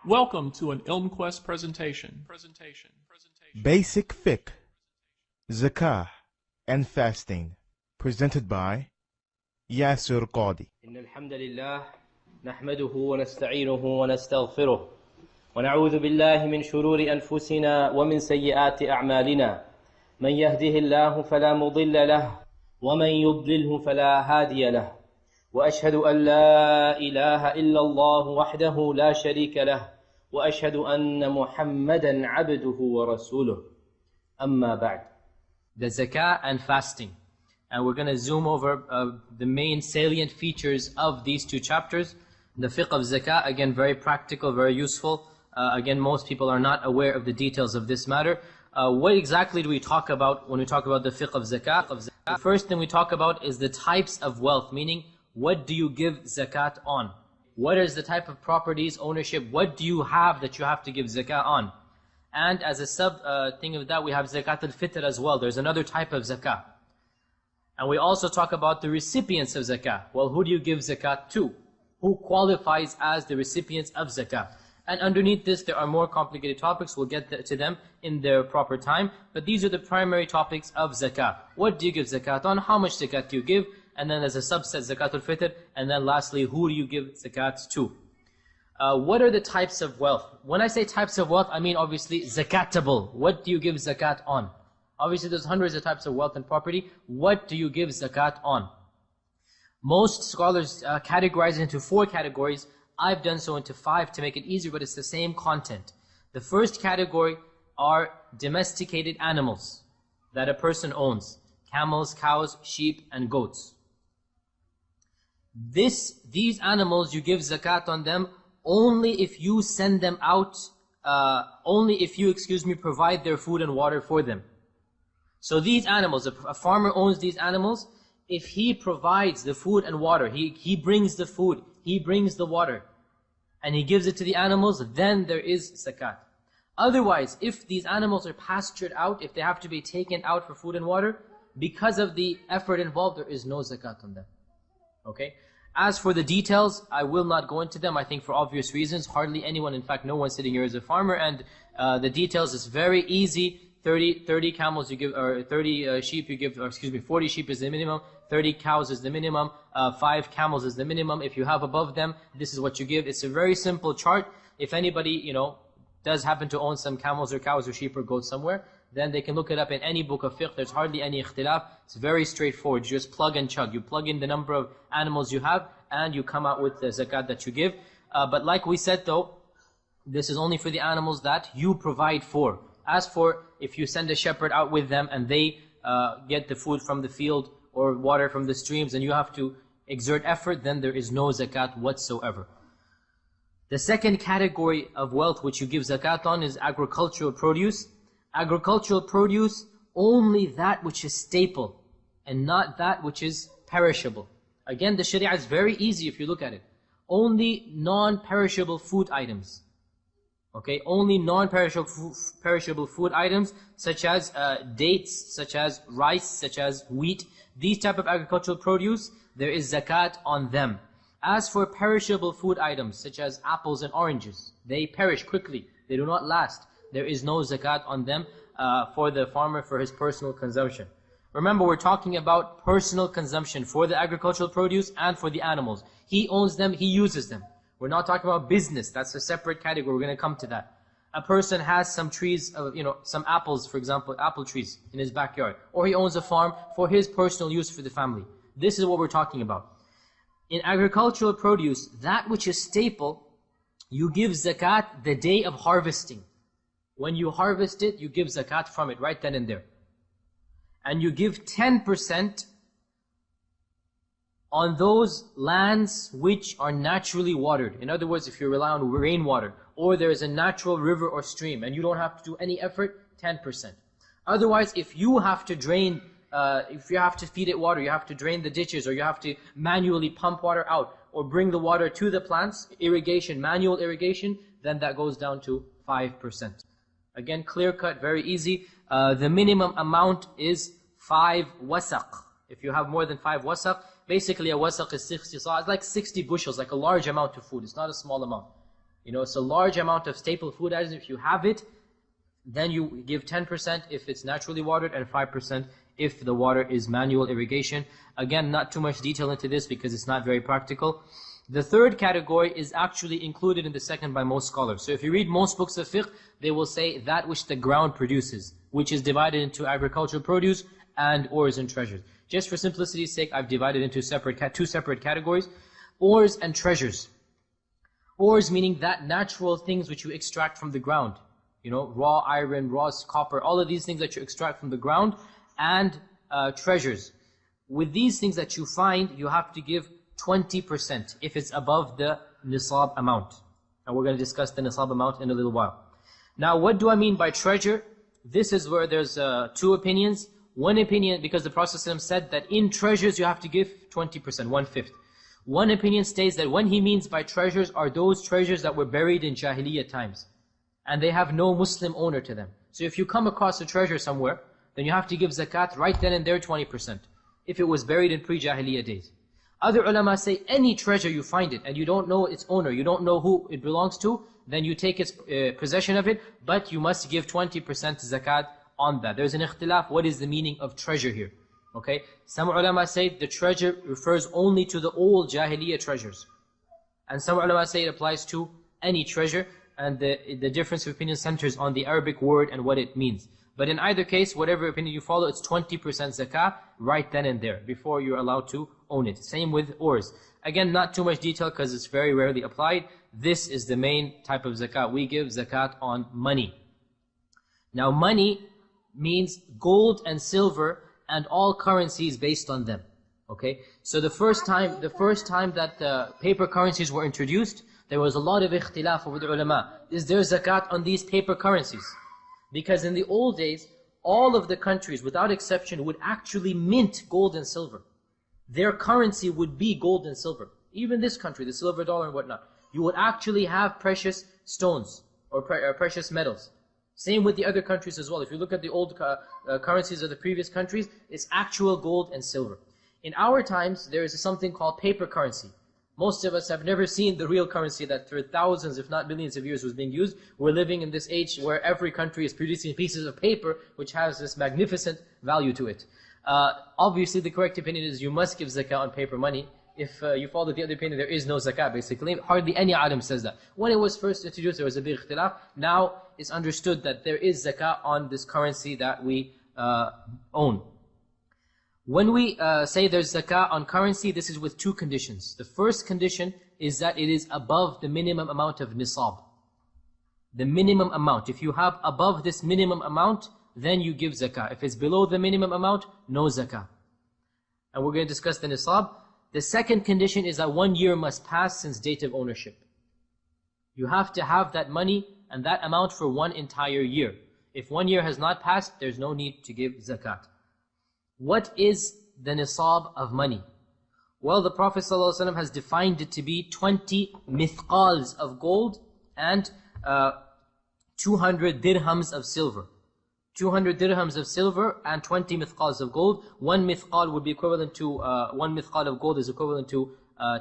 Welcome to an IlmQuest presentation. Basic Fiqh, Zakah, and Fasting, presented by Yasir Qadhi. إن الحمد لله نحمده ونستعينه ونستغفره ونعوذ بالله من شرور أنفسنا ومن سيئات أعمالنا من يهده الله فلا مضل له ومن يضلله فلا هادي له وأشهد أن لا إله إلا الله وحده لا شريك له وأشهد أن محمدا عبده ورسوله أما بعد. The Zakah and fasting. And we're going to zoom over the main salient features of these two chapters. The fiqh of zakah, again, very practical, very useful. Again, most people are not aware of the details of this matter. What exactly do we talk about when we talk about the fiqh of zakah? The first thing we talk about is the types of wealth, meaning what do you give zakat on? What is the type of properties, ownership, what do you have that you have to give zakah on? And as a sub thing of that, we have zakat al-fitr as well. There's another type of zakah. And we also talk about the recipients of zakah. Well, who do you give zakat to? Who qualifies as the recipients of zakah? And underneath this, there are more complicated topics. We'll get to them in their proper time. But these are the primary topics of zakah. What do you give zakat on? How much zakat do you give? And then as a subset, zakat al-fitr. And then lastly, who do you give zakat to? What are the types of wealth? When I say types of wealth, I mean obviously zakatable. What do you give zakat on? Obviously, there's hundreds of types of wealth and property. What do you give zakat on? Most scholars categorize it into 4 categories. I've done so into 5 to make it easier, but it's the same content. The first category are domesticated animals that a person owns. Camels, cows, sheep, and goats. These animals, you give zakat on them only if you send them out, only if you, provide their food and water for them. So these animals, if a farmer owns these animals, if he provides the food and water, he brings the food, he brings the water, and he gives it to the animals, then there is zakat. Otherwise, if these animals are pastured out, if they have to be taken out for food and water, because of the effort involved, there is no zakat on them. Okay? As for the details, I will not go into them, I think for obvious reasons. Hardly anyone, in fact, no one sitting here is a farmer, and the details is very easy. 30 camels you give, or 30 sheep you give, or 40 sheep is the minimum, 30 cows is the minimum, 5 camels is the minimum. If you have above them, this is what you give. It's a very simple chart. If anybody, does happen to own some camels or cows or sheep or goats somewhere, then they can look it up in any book of fiqh. There's hardly any ikhtilaf. It's very straightforward. You just plug and chug. You plug in the number of animals you have, and you come out with the zakat that you give. But like we said though, this is only for the animals that you provide for. As for if you send a shepherd out with them and they get the food from the field or water from the streams and you have to exert effort, then there is no zakat whatsoever. The second category of wealth which you give zakat on is agricultural produce. Agricultural produce, only that which is staple and not that which is perishable. Again, the sharia is very easy if you look at it. Only non-perishable food items. Okay, only non-perishable food items such as dates, such as rice, such as wheat. These type of agricultural produce, there is zakat on them. As for perishable food items such as apples and oranges, they perish quickly, they do not last. There is no zakat on them for the farmer for his personal consumption. Remember, we're talking about personal consumption for the agricultural produce and for the animals. He owns them, he uses them. We're not talking about business. That's a separate category. We're going to come to that. A person has some trees, some apples, for example, apple trees in his backyard. Or he owns a farm for his personal use for the family. This is what we're talking about. In agricultural produce, that which is staple, you give zakat the day of harvesting. When you harvest it, you give zakat from it right then and there. And you give 10% on those lands which are naturally watered. In other words, if you rely on rainwater, or there is a natural river or stream, and you don't have to do any effort, 10%. Otherwise, if you have to drain, if you have to feed it water, you have to drain the ditches, or you have to manually pump water out, or bring the water to the plants, irrigation, manual irrigation, then that goes down to 5%. Again, clear cut, very easy. The minimum amount is 5 wasaq. If you have more than 5 wasaq, basically a wasaq is 60 sa', it's like 60 bushels, like a large amount of food. It's not a small amount. It's a large amount of staple food items. If you have it, then you give 10% if it's naturally watered and 5% if the water is manual irrigation. Again, not too much detail into this because it's not very practical. The third category is actually included in the second by most scholars. So if you read most books of fiqh, they will say that which the ground produces, which is divided into agricultural produce and ores and treasures. Just for simplicity's sake, I've divided into two separate categories. Ores and treasures. Ores meaning that natural things which you extract from the ground. Raw iron, raw copper, all of these things that you extract from the ground, and treasures. With these things that you find, you have to give 20% if it's above the nisab amount. And we're going to discuss the nisab amount in a little while. Now, what do I mean by treasure? This is where there's two opinions. One opinion, because the Prophet ﷺ said that in treasures you have to give 20%, 1/5. One opinion states that when he means by treasures are those treasures that were buried in Jahiliyyah times, and they have no Muslim owner to them. So if you come across a treasure somewhere, then you have to give zakat right then and there 20%, if it was buried in pre-Jahiliyyah days. Other ulama say any treasure you find it, and you don't know its owner, you don't know who it belongs to, then you take its possession of it, but you must give 20% zakat on that. There's an ikhtilaf, what is the meaning of treasure here? Okay, some ulama say the treasure refers only to the old Jahiliyyah treasures. And some ulama say it applies to any treasure, and the difference of opinion centers on the Arabic word and what it means. But in either case, whatever opinion you follow, it's 20% zakah right then and there, before you're allowed to own it. Same with ores. Again, not too much detail because it's very rarely applied. This is the main type of zakat. We give zakat on money. Now money means gold and silver and all currencies based on them. Okay, so the first time that the paper currencies were introduced, there was a lot of ikhtilaf over the ulama. Is there zakat on these paper currencies? Because in the old days, all of the countries, without exception, would actually mint gold and silver. Their currency would be gold and silver. Even this country, the silver dollar and whatnot. You would actually have precious stones or precious metals. Same with the other countries as well. If you look at the old currencies of the previous countries, it's actual gold and silver. In our times, there is something called paper currency. Most of us have never seen the real currency that for thousands, if not millions of years was being used. We're living in this age where every country is producing pieces of paper which has this magnificent value to it. Obviously, the correct opinion is you must give zakah on paper money. If you follow the other opinion, there is no zakah basically. Hardly any alim says that. When it was first introduced, there was a big ikhtilaf. Now it's understood that there is zakah on this currency that we own. When we say there's zakah on currency, this is with two conditions. The first condition is that it is above the minimum amount of nisab. The minimum amount. If you have above this minimum amount, then you give zakah. If it's below the minimum amount, no zakah. And we're going to discuss the nisab. The second condition is that 1 year must pass since date of ownership. You have to have that money and that amount for 1 entire year. If 1 year has not passed, there's no need to give zakat. What is the nisab of money? Well, the Prophet ﷺ has defined it to be 20 mithqals of gold and 200 dirhams of silver. 200 dirhams of silver and 20 mithqals of gold. 1 mithqal would be equivalent to, 1 mithqal of gold is equivalent to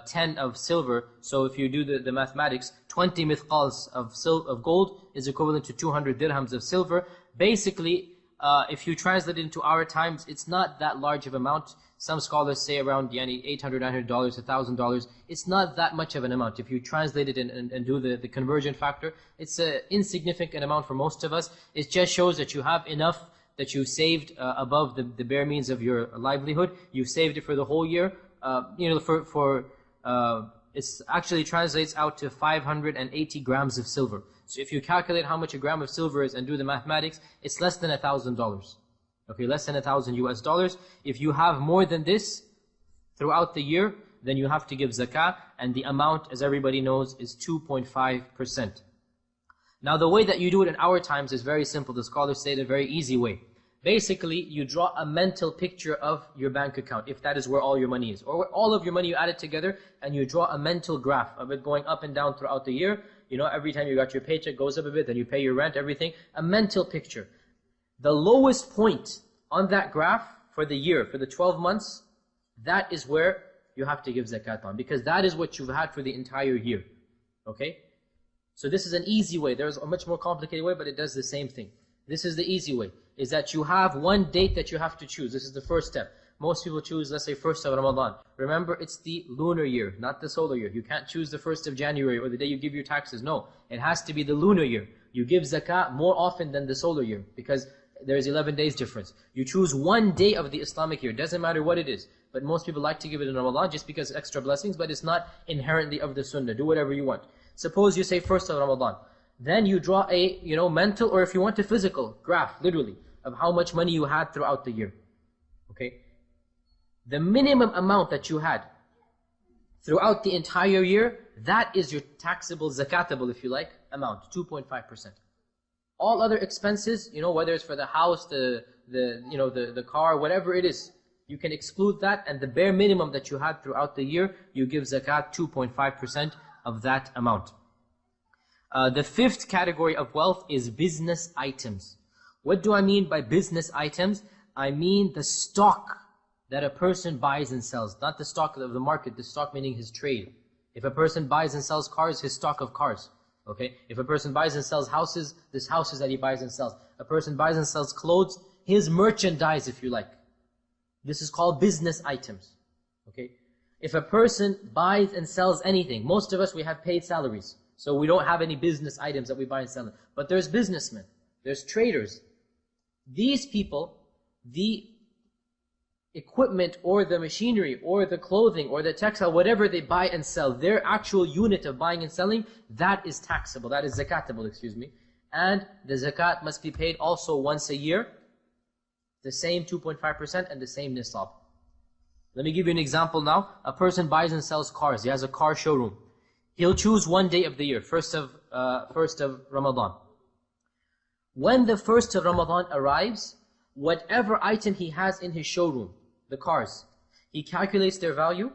10 of silver. So if you do the mathematics, 20 mithqals of gold is equivalent to 200 dirhams of silver. Basically, if you translate it into our times, it's not that large of amount. Some scholars say around $800, $900, $1,000. It's not that much of an amount. If you translate it and do the conversion factor, it's an insignificant amount for most of us. It just shows that you have enough that you saved above the bare means of your livelihood. You've saved it for the whole year. It actually translates out to 580 grams of silver. So if you calculate how much a gram of silver is and do the mathematics, it's less than $1,000. Okay, less than $1,000 US. If you have more than this throughout the year, then you have to give zakah, and the amount, as everybody knows, is 2.5%. Now the way that you do it in our times is very simple. The scholars say it a very easy way. Basically, you draw a mental picture of your bank account, if that is where all your money is. Or where all of your money you add it together, and you draw a mental graph of it going up and down throughout the year. Every time you got your paycheck goes up a bit, then you pay your rent, everything. A mental picture. The lowest point on that graph for the year, for the 12 months, that is where you have to give zakat on. Because that is what you've had for the entire year. Okay? So this is an easy way. There's a much more complicated way, but it does the same thing. This is the easy way, is that you have one date that you have to choose. This is the first step. Most people choose, let's say, 1st of Ramadan. Remember, it's the lunar year, not the solar year. You can't choose the 1st of January or the day you give your taxes. No, it has to be the lunar year. You give zakah more often than the solar year because there's 11 days difference. You choose one day of the Islamic year. Doesn't matter what it is. But most people like to give it in Ramadan just because it's extra blessings, but it's not inherently of the sunnah. Do whatever you want. Suppose you say 1st of Ramadan. Then you draw a, mental, or if you want a physical graph, literally, of how much money you had throughout the year. Okay? The minimum amount that you had throughout the entire year, that is your taxable, zakatable, if you like, amount, 2.5%. All other expenses, whether it's for the house, the car, whatever it is, you can exclude that, and the bare minimum that you had throughout the year, you give zakat 2.5% of that amount. The 5th category of wealth is business items. What do I mean by business items? I mean the stock that a person buys and sells, not the stock of the market, the stock meaning his trade. If a person buys and sells cars, his stock of cars. Okay? If a person buys and sells houses, this houses that he buys and sells. A person buys and sells clothes, his merchandise, if you like. This is called business items. Okay? If a person buys and sells anything, most of us, we have paid salaries. So we don't have any business items that we buy and sell. But there's businessmen, there's traders. These people, the equipment or the machinery or the clothing or the textile, whatever they buy and sell, their actual unit of buying and selling, that is taxable, that is zakatable, and the zakat must be paid also once a year, the same 2.5% and the same nisab. Let me give you an example now. A person buys and sells cars. He has a car showroom. He'll choose one day of the year, 1st of Ramadan. When the 1st of Ramadan arrives, whatever item he has in his showroom, the cars, he calculates their value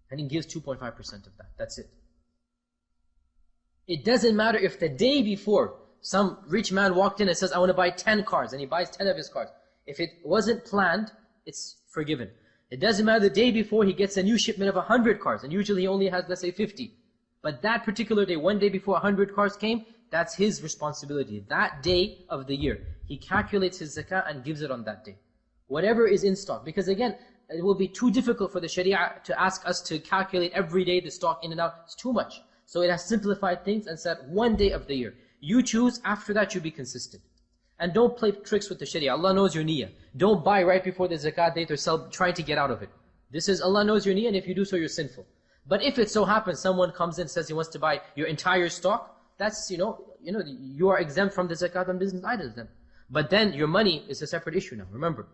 and he gives 2.5% of that. That's it. It doesn't matter if the day before some rich man walked in and says, I want to buy 10 cars, and he buys 10 of his cars. If it wasn't planned, it's forgiven. It doesn't matter the day before he gets a new shipment of 100 cars, and usually he only has, let's say, 50. But that particular day, one day before 100 cars came, that's his responsibility. That day of the year, he calculates his zakah and gives it on that day. Whatever is in stock. Because again, it will be too difficult for the Sharia to ask us to calculate every day the stock in and out. It's too much. So it has simplified things and said one day of the year. You choose, after that you be consistent. And don't play tricks with the Sharia. Allah knows your niyyah. Don't buy right before the zakat date or sell trying to get out of it. This is, Allah knows your niyyah, and if you do so, you're sinful. But if it so happens someone comes in and says he wants to buy your entire stock, that's, you are exempt from the zakat on business items then. But then your money is a separate issue now, remember.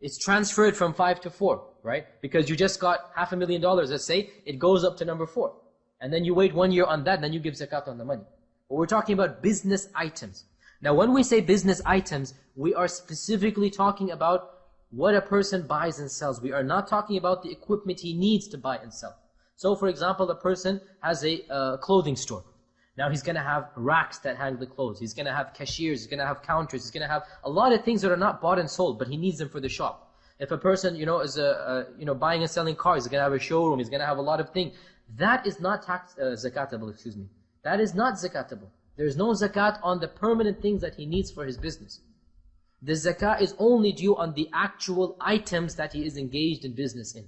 It's transferred from 5 to 4, right? Because you just got $500,000, let's say, it goes up to number 4. And then you wait 1 year on that, and then you give zakat on the money. But we're talking about business items. Now when we say business items, we are specifically talking about what a person buys and sells. We are not talking about the equipment he needs to buy and sell. So for example, a person has a clothing store. Now he's going to have racks that hang the clothes. He's going to have cashiers. He's going to have counters. He's going to have a lot of things that are not bought and sold, but he needs them for the shop. If a person, is buying and selling cars, he's going to have a showroom. He's going to have a lot of things. That is not zakatable, That is not zakatable. There is no zakat on the permanent things that he needs for his business. The zakat is only due on the actual items that he is engaged in business in.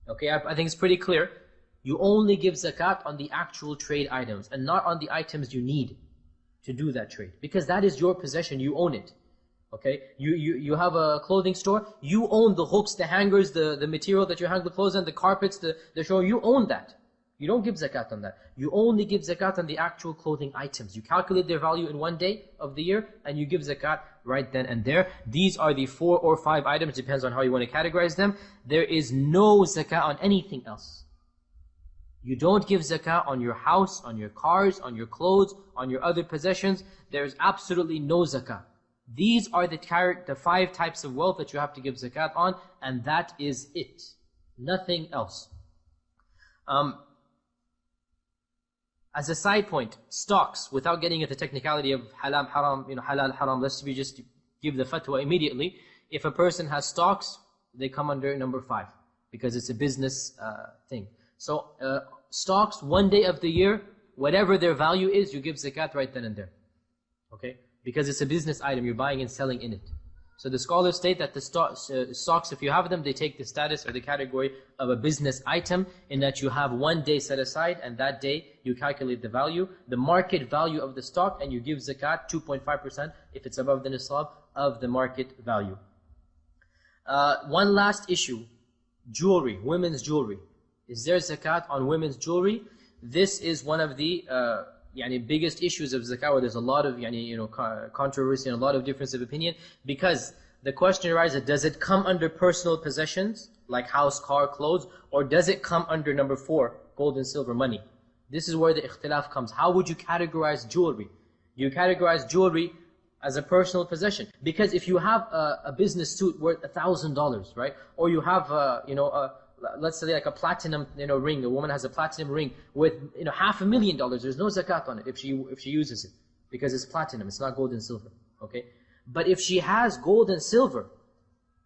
Okay, I think it's pretty clear. You only give zakat on the actual trade items and not on the items you need to do that trade. Because that is your possession, you own it. Okay, you have a clothing store, you own the hooks, the hangers, the material that you hang the clothes on, the carpets, the show, you own that. You don't give zakat on that. You only give zakat on the actual clothing items. You calculate their value in one day of the year and you give zakat right then and there. These are the 4 or 5 items, depends on how you want to categorize them. There is no zakat on anything else. You don't give zakah on your house, on your cars, on your clothes, on your other possessions. There's absolutely no zakah. These are the 5 types of wealth that you have to give zakat on, and that is it. Nothing else. As a side point, stocks, without getting into the technicality of halal, haram, halal, haram, let's just give the fatwa immediately. If a person has stocks, they come under number 5, because it's a business thing. So stocks, one day of the year, whatever their value is, you give zakat right then and there. Okay? Because it's a business item, you're buying and selling in it. So the scholars state that the stocks, if you have them, they take the status or the category of a business item, in that you have one day set aside, and that day you calculate the value, the market value of the stock, and you give zakat 2.5% if it's above the nisab of the market value. One last issue, jewelry, women's jewelry. Is there zakat on women's jewelry? This is one of the biggest issues of zakah, where there's a lot of controversy and a lot of difference of opinion, because the question arises, does it come under personal possessions like house, car, clothes, or does it come under number 4, gold and silver, money? This is where the ikhtilaf comes. How would you categorize jewelry? You categorize jewelry as a personal possession, because if you have a business suit worth $1,000, right, or you have let's say like a platinum ring, a woman has a platinum ring with $500,000, there's no zakat on it if she uses it, because it's platinum, it's not gold and silver. Okay, but if she has gold and silver,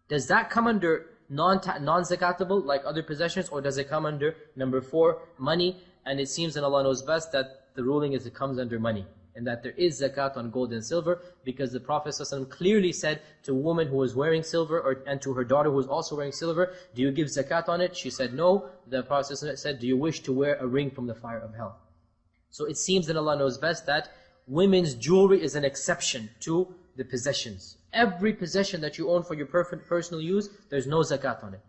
does that come under non-zakatable like other possessions, or does it come under number 4, money? And it seems, and Allah knows best, that the ruling is it comes under money, and that there is zakat on gold and silver, because the Prophet ﷺ clearly said to a woman who was wearing silver, and to her daughter who was also wearing silver, do you give zakat on it? She said no. The Prophet ﷺ said, do you wish to wear a ring from the fire of hell? So it seems that Allah knows best that women's jewelry is an exception to the possessions. Every possession that you own for your personal use, there's no zakat on it,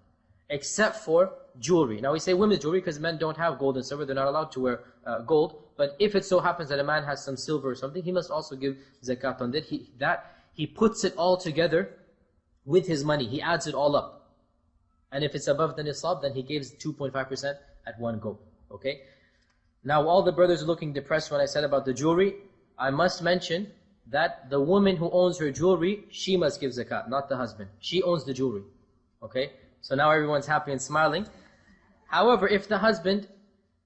except for jewelry. Now we say women's jewelry because men don't have gold and silver, they're not allowed to wear gold. But if it so happens that a man has some silver or something, he must also give zakat on that. He puts it all together with his money, he adds it all up. And if it's above the nisab, then he gives 2.5% at one go. Okay? Now all the brothers are looking depressed when I said about the jewelry. I must mention that the woman who owns her jewelry, she must give zakat, not the husband. She owns the jewelry. Okay? So now everyone's happy and smiling. However, if the husband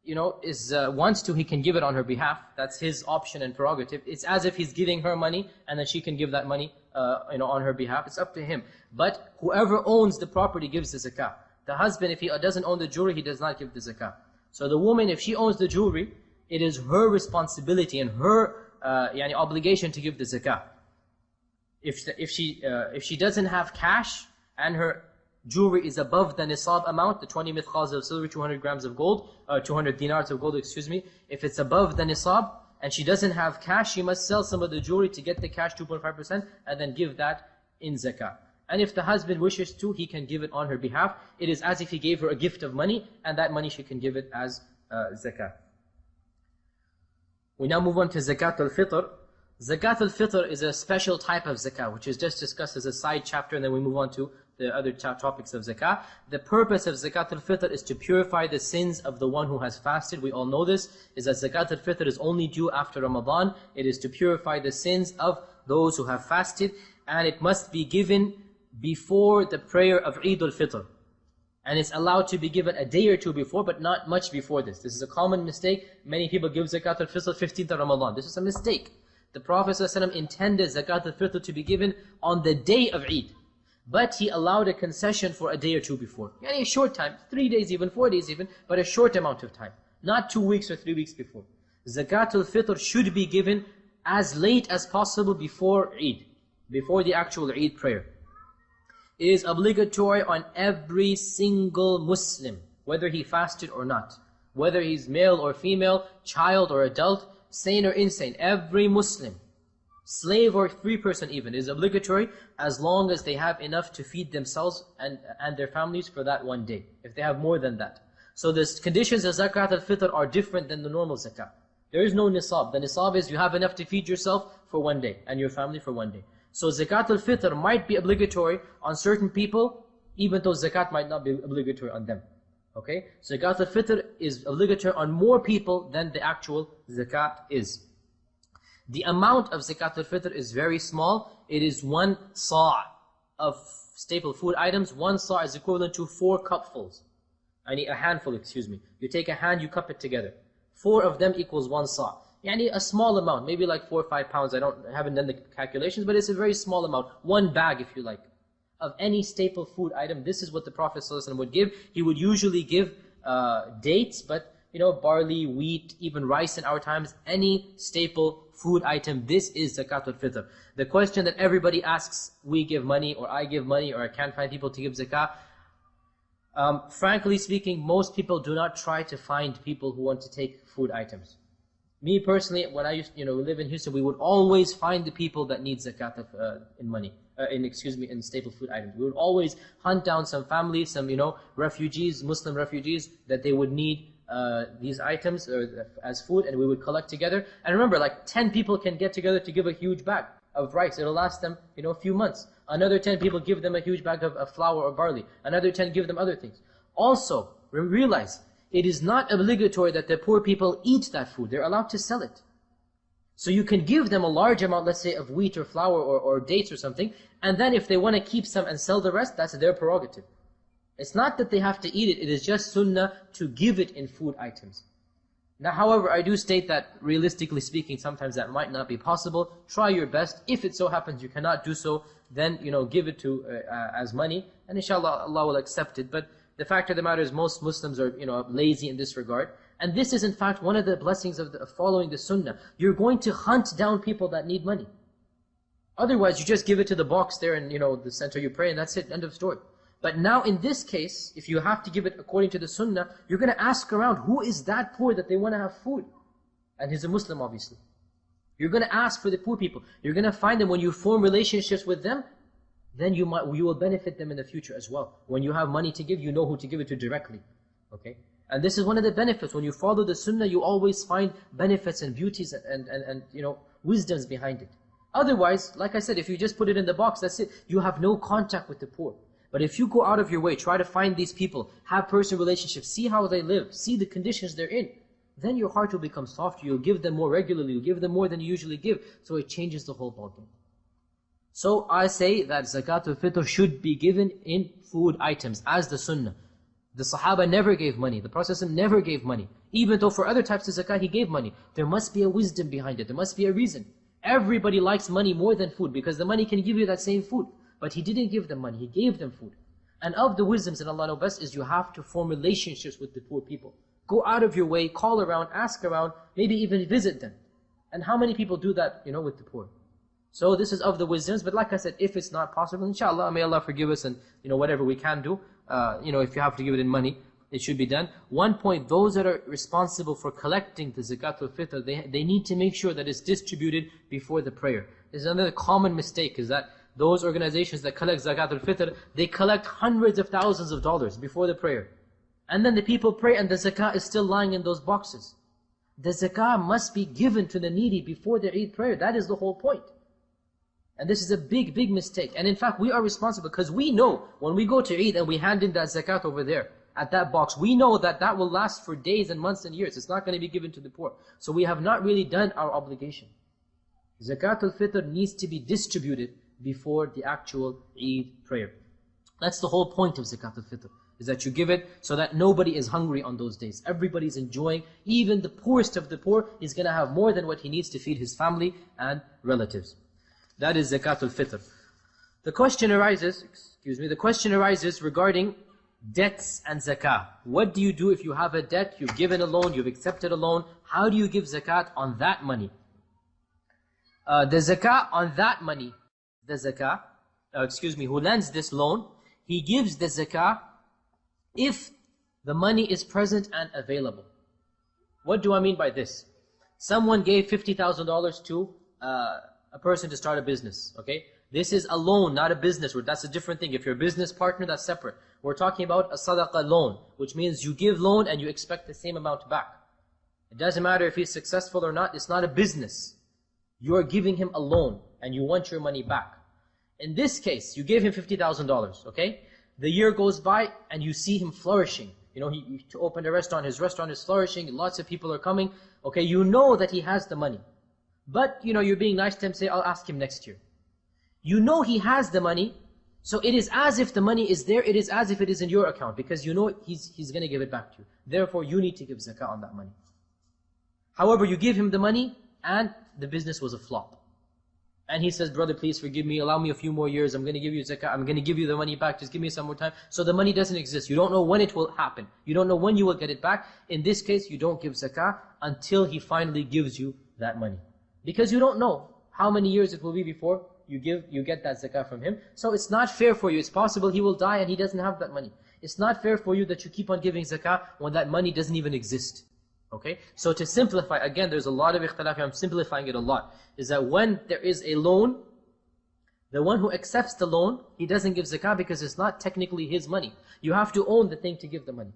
wants to, he can give it on her behalf. That's his option and prerogative. It's as if he's giving her money, and then she can give that money on her behalf. It's up to him. But whoever owns the property gives the zakah. The husband, if he doesn't own the jewelry, he does not give the zakah. So the woman, if she owns the jewelry, it is her responsibility and her obligation to give the zakah. If she doesn't have cash and her jewelry is above the nisab amount, the 20 mithqals of silver, 200 grams of gold, 200 dinars of gold, if it's above the nisab and she doesn't have cash, she must sell some of the jewelry to get the cash, 2.5%, and then give that in zakah. And if the husband wishes to, he can give it on her behalf. It is as if he gave her a gift of money, and that money she can give it as zakah. We now move on to zakat al-fitr. Zakat al-fitr is a special type of zakah, which is just discussed as a side chapter, and then we move on to the other topics of zakah. The purpose of zakat al-fitr is to purify the sins of the one who has fasted. We all know this, is that zakat al-fitr is only due after Ramadan. It is to purify the sins of those who have fasted, and it must be given before the prayer of Eid al-Fitr. And it's allowed to be given a day or two before, but not much before this. This is a common mistake. Many people give zakat al-fitr 15th of Ramadan. This is a mistake. The Prophet ﷺ intended zakat al-fitr to be given on the day of Eid, but he allowed a concession for a day or two before. A short time, 3 days even, 4 days even, but a short amount of time. Not 2 weeks or 3 weeks before. Zakat al-fitr should be given as late as possible before Eid, before the actual Eid prayer. It is obligatory on every single Muslim, whether he fasted or not, whether he's male or female, child or adult, sane or insane. Every Muslim, slave or free person even, is obligatory as long as they have enough to feed themselves and their families for that one day, if they have more than that. So the conditions of zakat al-fitr are different than the normal zakat. There is no nisab. The nisab is you have enough to feed yourself for one day and your family for one day. So zakat al-fitr might be obligatory on certain people, even though zakat might not be obligatory on them. Okay? Zakat al-fitr is obligatory on more people than the actual zakat is. The amount of zakat al-fitr is very small. It is 1 sa' of staple food items. 1 sa' is equivalent to 4 cupfuls. A handful, You take a hand, you cup it together. 4 of them equals 1 sa'. A small amount, maybe like 4 or 5 pounds. I haven't done the calculations, but it's a very small amount. 1 bag, if you like, of any staple food item. This is what the Prophet ﷺ would give. He would usually give dates, but barley, wheat, even rice in our times, any staple food item, this is zakatul fitr. The question that everybody asks, we give money, or I give money, or I can't find people to give zakah. Frankly speaking, most people do not try to find people who want to take food items. Me personally, when I used live in Houston, we would always find the people that need zakat in money, in staple food items. We would always hunt down some families, some refugees, Muslim refugees, that they would need these items as food, and we would collect together. And remember, like 10 people can get together to give a huge bag of rice. It'll last them a few months. Another 10 people give them a huge bag of flour or barley. Another 10 give them other things. Also, realize, it is not obligatory that the poor people eat that food. They're allowed to sell it. So you can give them a large amount, let's say, of wheat or flour or dates or something, and then if they want to keep some and sell the rest, that's their prerogative. It's not that they have to eat it, it is just sunnah to give it in food items. Now, however, I do state that, realistically speaking, sometimes that might not be possible. Try your best. If it so happens you cannot do so, then, give it to as money, and inshallah, Allah will accept it. But the fact of the matter is, most Muslims are, lazy in this regard. And this is, in fact, one of the blessings of following the sunnah. You're going to hunt down people that need money. Otherwise, you just give it to the box there in, the center, you pray, and that's it, end of story. But now, in this case, if you have to give it according to the sunnah, you're going to ask around, who is that poor that they want to have food? And he's a Muslim, obviously. You're going to ask for the poor people. You're going to find them. When you form relationships with them, then you will benefit them in the future as well. When you have money to give, you know who to give it to directly. Okay? And this is one of the benefits. When you follow the sunnah, you always find benefits and beauties and wisdoms behind it. Otherwise, like I said, if you just put it in the box, that's it. You have no contact with the poor. But if you go out of your way, try to find these people, have personal relationships, see how they live, see the conditions they're in, then your heart will become softer. You'll give them more regularly. You'll give them more than you usually give. So it changes the whole ballgame. So I say that zakatul fitr should be given in food items, as the sunnah. The Sahaba never gave money. The Prophet ﷺ never gave money. Even though for other types of zakah he gave money. There must be a wisdom behind it. There must be a reason. Everybody likes money more than food, because the money can give you that same food. But he didn't give them money, he gave them food. And of the wisdoms that Allah knows best is you have to form relationships with the poor people. Go out of your way, call around, ask around, maybe even visit them. And how many people do that, with the poor? So this is of the wisdoms, but like I said, if it's not possible, inshallah, may Allah forgive us, and whatever we can do, if you have to give it in money, it should be done. One point, those that are responsible for collecting the zakatul fitr, they need to make sure that it's distributed before the prayer. There's another common mistake, is that those organizations that collect zakatul fitr, they collect hundreds of thousands of dollars before the prayer. And then the people pray and the zakah is still lying in those boxes. The zakah must be given to the needy before their Eid prayer. That is the whole point. And this is a big, big mistake. And in fact, we are responsible, because we know when we go to Eid and we hand in that zakat over there, at that box, we know that that will last for days and months and years. It's not going to be given to the poor. So we have not really done our obligation. Zakatul fitr needs to be distributed before the actual Eid prayer. That's the whole point of zakatul fitr, is that you give it so that nobody is hungry on those days. Everybody's enjoying. Even the poorest of the poor is going to have more than what he needs to feed his family and relatives. That is zakatul fitr. The question arises regarding debts and zakah. What do you do if you have a debt, you've given a loan, you've accepted a loan? How do you give zakat on that money? The zakah on that money, who lends this loan, he gives the zakah if the money is present and available. What do I mean by this? Someone gave $50,000 to a person to start a business, okay? This is a loan, not a business. That's a different thing. If you're a business partner, that's separate. We're talking about a sadaqah loan, which means you give loan and you expect the same amount back. It doesn't matter if he's successful or not. It's not a business. You are giving him a loan and you want your money back. In this case, you gave him $50,000, okay? The year goes by and you see him flourishing. He opened a restaurant, his restaurant is flourishing, lots of people are coming. Okay, you know that he has the money. But, you're being nice to him, say, I'll ask him next year. You know he has the money, so it is as if the money is there, it is as if it is in your account, because you know he's going to give it back to you. Therefore, you need to give zakah on that money. However, you give him the money and the business was a flop. And he says, brother, please forgive me, allow me a few more years, I'm going to give you zakah, I'm going to give you the money back, just give me some more time. So the money doesn't exist. You don't know when it will happen. You don't know when you will get it back. In this case, you don't give zakah until he finally gives you that money. Because you don't know how many years it will be before you get that zakah from him. So it's not fair for you. It's possible he will die and he doesn't have that money. It's not fair for you that you keep on giving zakah when that money doesn't even exist. Okay? So to simplify, again, there's a lot of ikhtilaf, I'm simplifying it a lot, is that when there is a loan, the one who accepts the loan, he doesn't give zakah because it's not technically his money. You have to own the thing to give the money,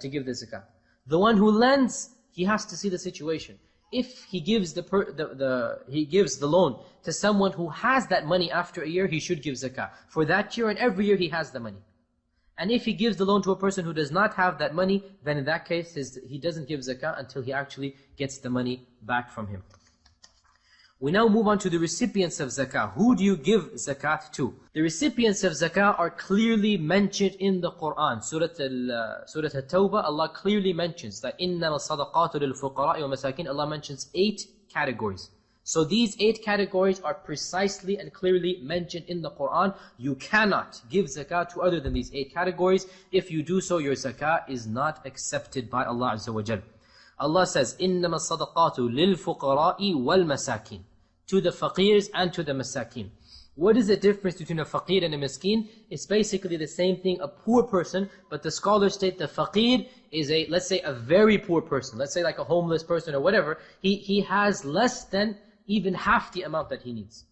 to give the zakah. The one who lends, he has to see the situation. If he gives he gives the loan to someone who has that money after a year, he should give zakah. For that year and every year he has the money. And if he gives the loan to a person who does not have that money, then in that case, he doesn't give zakah until he actually gets the money back from him. We now move on to the recipients of zakah. Who do you give zakat to? The recipients of zakah are clearly mentioned in the Quran. Surah At-Tawbah, Allah clearly mentions that إِنَّمَا الصَّدَقَاتُ لِلْفُقَرَاءِ وَمَسَاكِينَ. Allah mentions 8 categories. So these 8 categories are precisely and clearly mentioned in the Quran. You cannot give zakah to other than these 8 categories. If you do so, your zakah is not accepted by Allah Azza wa Jal. Allah says, إِنَّمَا الصَّدَقَاتُ لِلْفُقَرَاءِ وَالْمَسَاكِينَ. To the faqirs and to the masakeen. What is the difference between a faqir and a miskin? It's basically the same thing, a poor person, but the scholars state the faqir is let's say a very poor person. Let's say like a homeless person or whatever. He has less than even half the amount that he needs.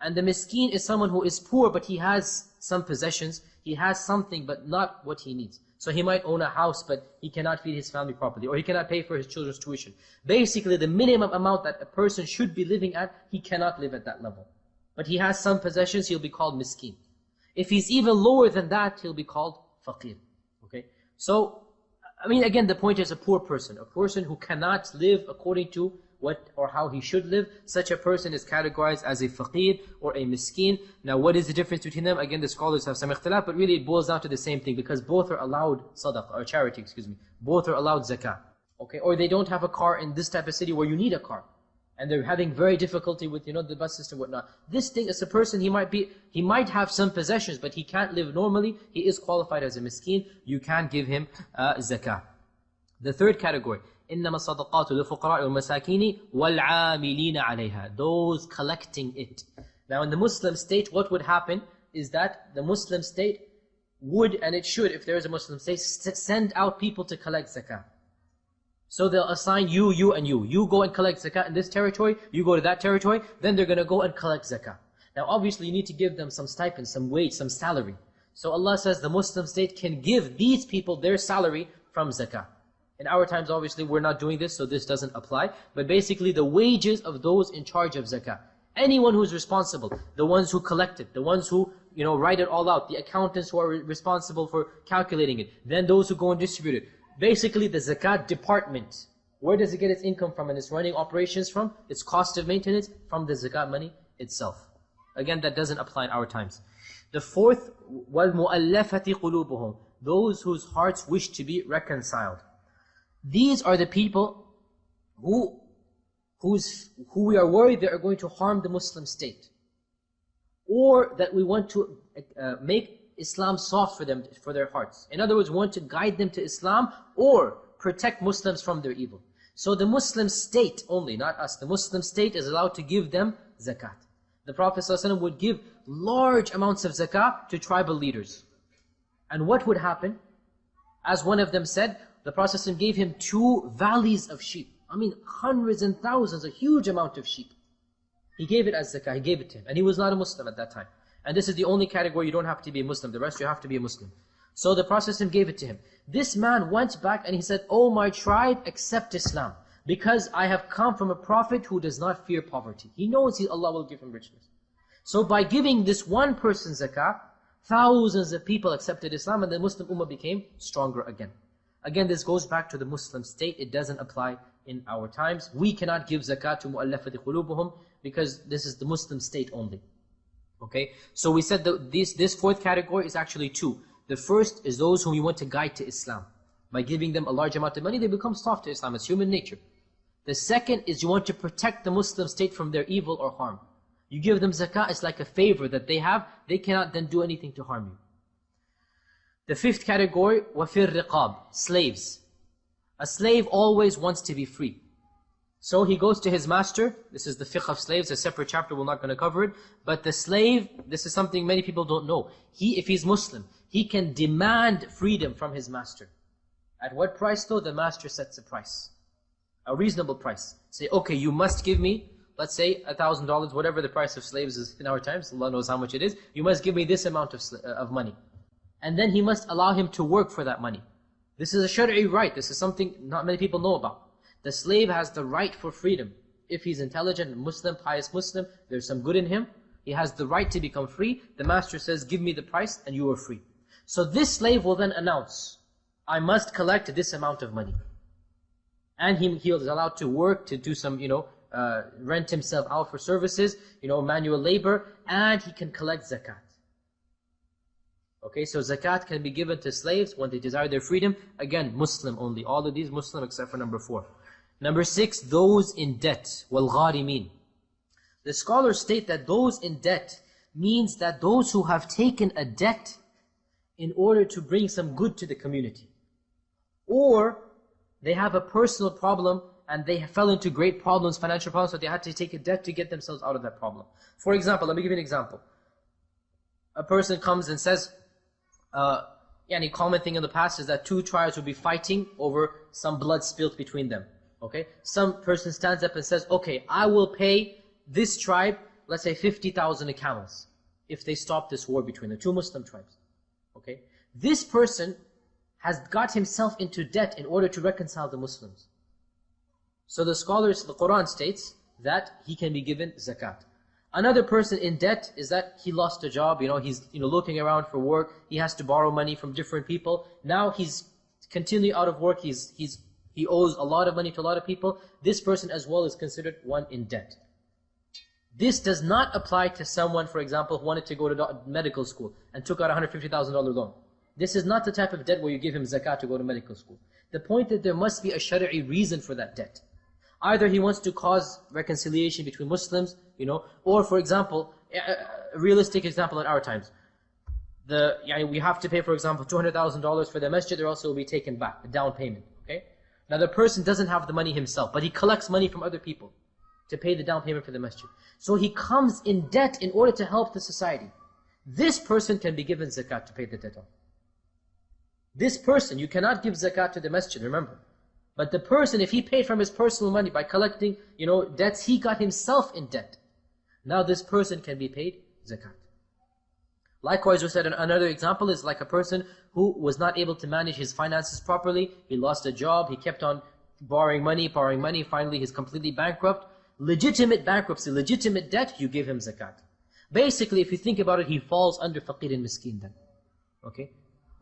And the miskin is someone who is poor, but he has some possessions. He has something, but not what he needs. So he might own a house, but he cannot feed his family properly, or he cannot pay for his children's tuition. Basically, the minimum amount that a person should be living at, he cannot live at that level. But he has some possessions, he'll be called miskin. If he's even lower than that, he'll be called faqir. Okay? So, I mean, again, the point is a person who cannot live according to what or how he should live. Such a person is categorized as a faqir or a miskin. Now, what is the difference between them? Again, the scholars have some ikhtilaf, but really it boils down to the same thing, because both are allowed sadaqah, or charity, excuse me. Both are allowed zakah. Okay? Or they don't have a car in this type of city where you need a car, and they're having very difficulty with, the bus system and whatnot. This thing is a person, he might have some possessions, but he can't live normally. He is qualified as a miskin. You can give him zakah. The third category, إِنَّمَا الصَّدَقَاتُ لِلْفُقَرَاءِ وَالْمَسَاكِينِ وَالْعَامِلِينَ عَلَيْهَا. Those collecting it. Now in the Muslim state, what would happen is that the Muslim state would, and it should, if there is a Muslim state, send out people to collect zakah. So they'll assign you, and you. You go and collect zakah in this territory, you go to that territory, then they're going to go and collect zakah. Now obviously you need to give them some stipend, some wage, some salary. So Allah says the Muslim state can give these people their salary from zakah. In our times, obviously, we're not doing this, so this doesn't apply. But basically, the wages of those in charge of zakah. Anyone who's responsible, the ones who collect it, the ones who, write it all out, the accountants who are responsible for calculating it, then those who go and distribute it. Basically, the zakat department, where does it get its income from and its running operations from? Its cost of maintenance from the zakat money itself. Again, that doesn't apply in our times. The fourth, وَالْمُؤَلَّفَةِ قُلُوبُهُمْ. Those whose hearts wish to be reconciled. These are the people who we are worried they are going to harm the Muslim state, or that we want to make Islam soft for them, for their hearts. In other words, we want to guide them to Islam or protect Muslims from their evil. So the Muslim state only, not us, the Muslim state is allowed to give them zakat. The Prophet ﷺ would give large amounts of zakat to tribal leaders. And what would happen? As one of them said, the Prophet ﷺ gave him 2 valleys of sheep. I mean, hundreds and thousands, a huge amount of sheep. He gave it as zakah, he gave it to him. And he was not a Muslim at that time. And this is the only category you don't have to be a Muslim. The rest you have to be a Muslim. So the Prophet ﷺ gave it to him. This man went back and he said, "Oh my tribe, accept Islam. Because I have come from a prophet who does not fear poverty." He knows Allah will give him richness. So by giving this one person zakah, thousands of people accepted Islam and the Muslim ummah became stronger again. Again, this goes back to the Muslim state. It doesn't apply in our times. We cannot give zakat to mu'allafati qulubuhum because this is the Muslim state only. Okay? So we said that this fourth category is actually 2. The first is those whom you want to guide to Islam. By giving them a large amount of money, they become soft to Islam. It's human nature. The second is you want to protect the Muslim state from their evil or harm. You give them zakah, it's like a favor that they have. They cannot then do anything to harm you. The fifth category, وَفِي الرِّقَابِ, slaves. A slave always wants to be free. So he goes to his master. This is the fiqh of slaves, a separate chapter, we're not going to cover it. But the slave, this is something many people don't know. If he's Muslim, he can demand freedom from his master. At what price though? The master sets a price. A reasonable price. Say, okay, you must give me, let's say, $1,000, whatever the price of slaves is in our times. Allah knows how much it is. You must give me this amount of money. And then he must allow him to work for that money. This is a shari'i right. This is something not many people know about. The slave has the right for freedom. If he's intelligent, Muslim, pious Muslim, there's some good in him, he has the right to become free. The master says, give me the price and you are free. So this slave will then announce, I must collect this amount of money. And he is allowed to work, to do some, rent himself out for services, manual labor, and he can collect zakat. Okay, so zakat can be given to slaves when they desire their freedom. Again, Muslim only. All of these Muslim except for number 4. Number 6, those in debt. وَالْغَارِمِينَ. The scholars state that those in debt means that those who have taken a debt in order to bring some good to the community. Or they have a personal problem and they fell into great problems, financial problems, so they had to take a debt to get themselves out of that problem. For example, let me give you an example. A person comes and says, any common thing in the past is that 2 tribes will be fighting over some blood spilt between them. Okay, some person stands up and says, okay, I will pay this tribe, let's say 50,000 camels, if they stop this war between the 2 Muslim tribes. Okay, this person has got himself into debt in order to reconcile the Muslims. So the scholars, the Quran states that he can be given zakat. Another person in debt is that he lost a job, he's looking around for work, he has to borrow money from different people. Now he's continually out of work, he owes a lot of money to a lot of people. This person as well is considered one in debt. This does not apply to someone, for example, who wanted to go to medical school and took out a $150,000 loan. This is not the type of debt where you give him zakat to go to medical school. The point is there must be a shari'i reason for that debt. Either he wants to cause reconciliation between Muslims, or for example, a realistic example in our times. We have to pay, for example, $200,000 for the masjid, or else it will be taken back, a down payment. Okay? Now the person doesn't have the money himself, but he collects money from other people to pay the down payment for the masjid. So he comes in debt in order to help the society. This person can be given zakat to pay the debt off. This person, you cannot give zakat to the masjid, remember. But the person, if he paid from his personal money by collecting, debts, he got himself in debt. Now this person can be paid zakat. Likewise, we said another example is like a person who was not able to manage his finances properly. He lost a job, he kept on borrowing money, finally he's completely bankrupt. Legitimate bankruptcy, legitimate debt, you give him zakat. Basically, if you think about it, he falls under faqir and miskin then. Okay?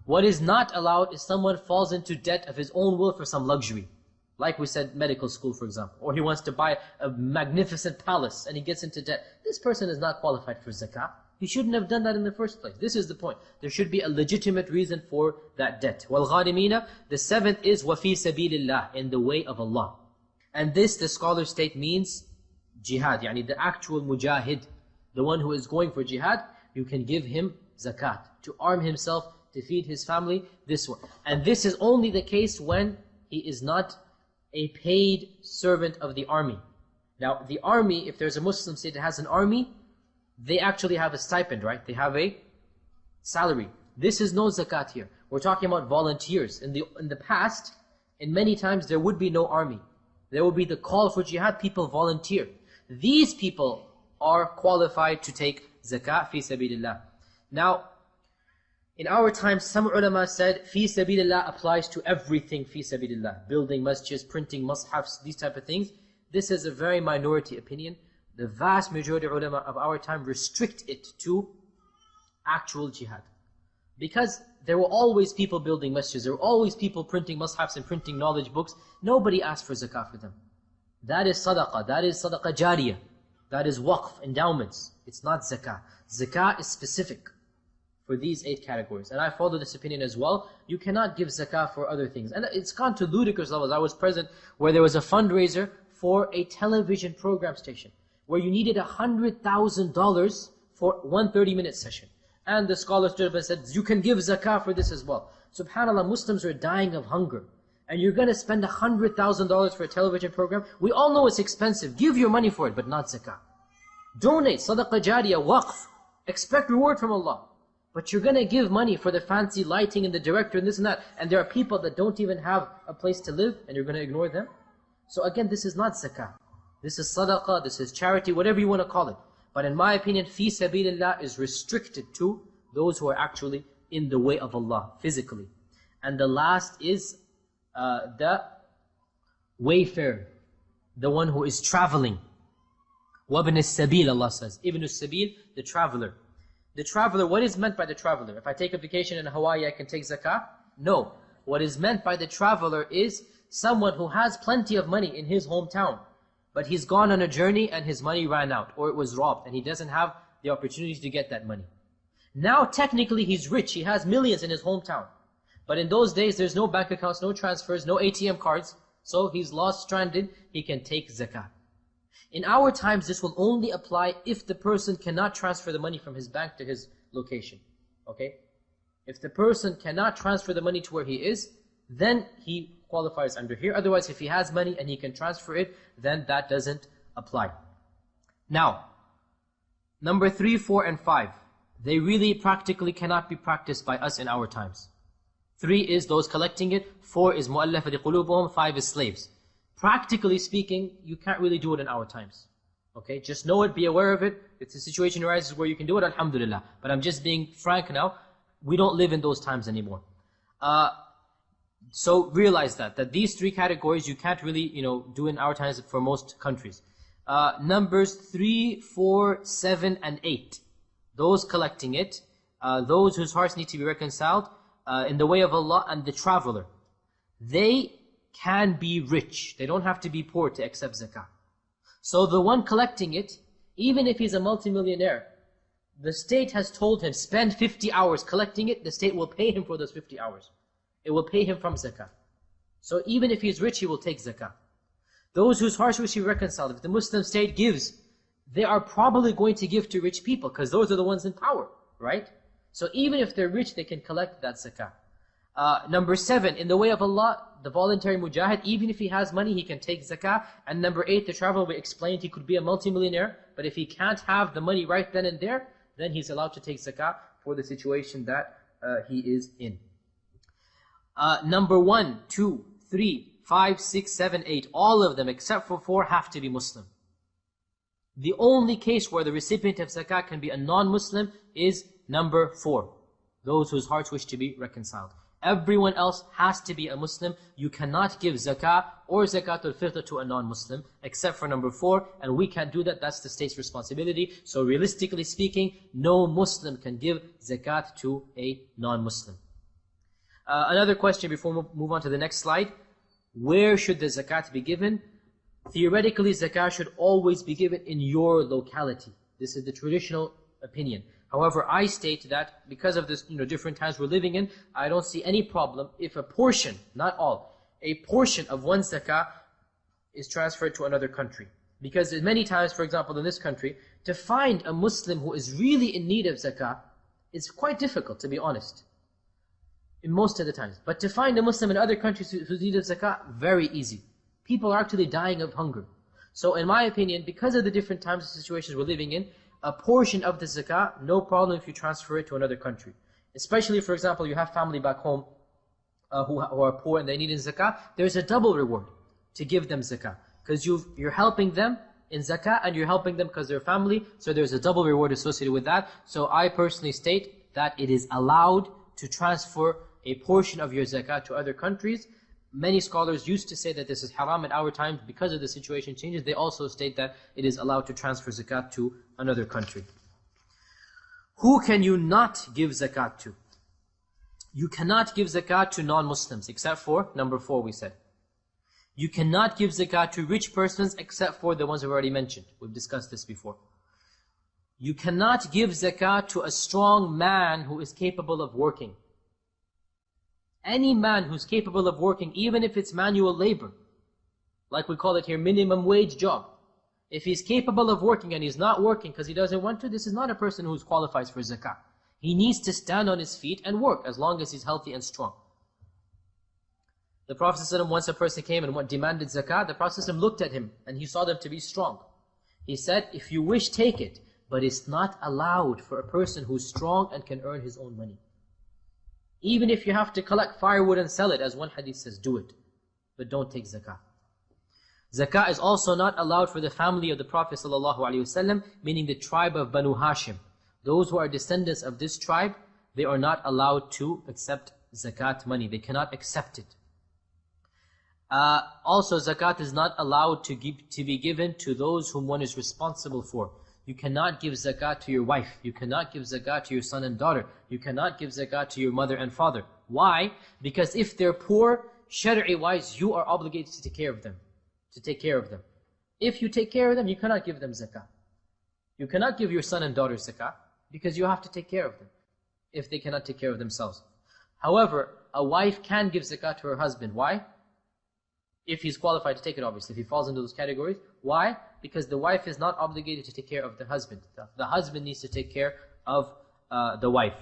What is not allowed is someone falls into debt of his own will for some luxury. Like we said, medical school, for example. Or he wants to buy a magnificent palace and he gets into debt. This person is not qualified for zakah. He shouldn't have done that in the first place. This is the point. There should be a legitimate reason for that debt. وَالْغَارِمِينَ. The 7th is وَفِي سَبِيلِ اللَّهِ, in the way of Allah. And this, the scholars state, means jihad. The actual mujahid, the one who is going for jihad, you can give him zakat to arm himself, to feed his family, this one. And this is only the case when he is not a paid servant of the army. Now, the army, if there's a Muslim state that has an army, they actually have a stipend, right? They have a salary. This is no zakat here. We're talking about volunteers. In the past, in many times, there would be no army. There would be the call for jihad, people volunteer. These people are qualified to take zakat fi sabilillah. Now, in our time, some ulama said, fi sabilillah applies to everything fi sabilillah. Building masjids, printing mushafs, these type of things. This is a very minority opinion. The vast majority of ulama of our time restrict it to actual jihad. Because there were always people building masjids, there were always people printing mushafs and printing knowledge books. Nobody asked for zakah for them. That is sadaqah jariyah. That is waqf, endowments. It's not zakah. Zakah is specific for these 8 categories. And I follow this opinion as well. You cannot give zakah for other things. And it's gone to ludicrous levels. I was present where there was a fundraiser for a television program station, where you needed $100,000 for one 30-minute session. And the scholar stood up and said, you can give zakah for this as well. SubhanAllah, Muslims are dying of hunger. And you're going to spend $100,000 for a television program? We all know it's expensive. Give your money for it, but not zakah. Donate, sadaqah jariyah, waqf. Expect reward from Allah. But you're going to give money for the fancy lighting and the director and this and that. And there are people that don't even have a place to live, and you're going to ignore them? So again, this is not zakah. This is sadaqah, this is charity, whatever you want to call it. But in my opinion, fi sabilillah is restricted to those who are actually in the way of Allah, physically. And the last is the wayfarer, the one who is traveling. وَابْنِ السَّبِيلِ, Allah says. Ibn al-Sabil, the traveler. The traveler, what is meant by the traveler? If I take a vacation in Hawaii, I can take zakah? No. What is meant by the traveler is someone who has plenty of money in his hometown, but he's gone on a journey and his money ran out, or it was robbed, and he doesn't have the opportunities to get that money. Now technically he's rich, he has millions in his hometown. But in those days there's no bank accounts, no transfers, no ATM cards, so he's lost, stranded, he can take zakah. In our times this will only apply if the person cannot transfer the money from his bank to his location. Okay? If the person cannot transfer the money to where he is, then he qualifies under here. Otherwise, if he has money and he can transfer it, then that doesn't apply. Now, number 3, 4, and 5. They really practically cannot be practiced by us in our times. 3 is those collecting it. 4 is mu'allafati qulubuhum. 5 is slaves. Practically speaking, you can't really do it in our times. Okay, just know it, be aware of it. If the situation arises where you can do it, alhamdulillah. But I'm just being frank now. We don't live in those times anymore. So realize that these 3 categories you can't really, do in our times for most countries. Numbers 3, 4, 7, and 8. Those collecting it, those whose hearts need to be reconciled in the way of Allah, and the traveler. They can be rich. They don't have to be poor to accept zakah. So the one collecting it, even if he's a multimillionaire, the state has told him, spend 50 hours collecting it, the state will pay him for those 50 hours. It will pay him from zakah. So even if he's rich, he will take zakah. Those whose hearts wish to be reconciled, if the Muslim state gives, they are probably going to give to rich people, because those are the ones in power, right? So even if they're rich, they can collect that zakah. Number 7, in the way of Allah, the voluntary mujahid, even if he has money, he can take zakah. And number 8, the traveler, we explained, he could be a multimillionaire, but if he can't have the money right then and there, then he's allowed to take zakah for the situation that he is in. Number 1, 2, 3, 5, 6, 7, 8, all of them except for 4 have to be Muslim. The only case where the recipient of zakah can be a non-Muslim is number 4, those whose hearts wish to be reconciled. Everyone else has to be a Muslim. You cannot give zakah or zakatul fitr to a non-Muslim, except for number 4, and we can't do that. That's the state's responsibility. So realistically speaking, no Muslim can give zakat to a non-Muslim. Another question before we move on to the next slide. Where should the zakat be given? Theoretically, zakah should always be given in your locality. This is the traditional opinion. However, I state that because of this, different times we're living in, I don't see any problem if a portion, not all, a portion of one zakah is transferred to another country. Because many times, for example, in this country, to find a Muslim who is really in need of zakah is quite difficult, to be honest, in most of the times. But to find a Muslim in other countries who's in need of zakah, very easy. People are actually dying of hunger. So in my opinion, because of the different times and situations we're living in, a portion of the zakah, no problem if you transfer it to another country. Especially, for example, you have family back home who are poor and they need zakah, there's a double reward to give them zakah. Because you're helping them in zakah and you're helping them because they're family, so there's a double reward associated with that. So I personally state that it is allowed to transfer a portion of your zakah to other countries. Many scholars used to say that this is haram in our times. Because of the situation changes, they also state that it is allowed to transfer zakat to another country. Who can you not give zakat to? You cannot give zakat to non-Muslims, except for number 4 we said. You cannot give zakat to rich persons, except for the ones we've already mentioned. We've discussed this before. You cannot give zakat to a strong man who is capable of working. Any man who's capable of working, even if it's manual labor, like we call it here, minimum wage job. If he's capable of working and he's not working because he doesn't want to, this is not a person who qualifies for zakah. He needs to stand on his feet and work as long as he's healthy and strong. The Prophet ﷺ, once a person came and demanded zakah, the Prophet ﷺ looked at him and he saw them to be strong. He said, if you wish, take it, but it's not allowed for a person who's strong and can earn his own money. Even if you have to collect firewood and sell it, as one hadith says, do it. But don't take zakah. Zakah is also not allowed for the family of the Prophet ﷺ, meaning the tribe of Banu Hashim. Those who are descendants of this tribe, they are not allowed to accept zakat money. They cannot accept it. Also, zakat is not allowed to be given to those whom one is responsible for. You cannot give zakat to your wife. You cannot give zakat to your son and daughter. You cannot give zakat to your mother and father. Why? Because if they're poor, Shari'i-wise, you are obligated to take care of them. If you take care of them, you cannot give them zakah. You cannot give your son and daughter zakah because you have to take care of them if they cannot take care of themselves. However, a wife can give zakah to her husband. Why? If he's qualified to take it, obviously, if he falls into those categories. Why? Because the wife is not obligated to take care of the husband. The husband needs to take care of the wife.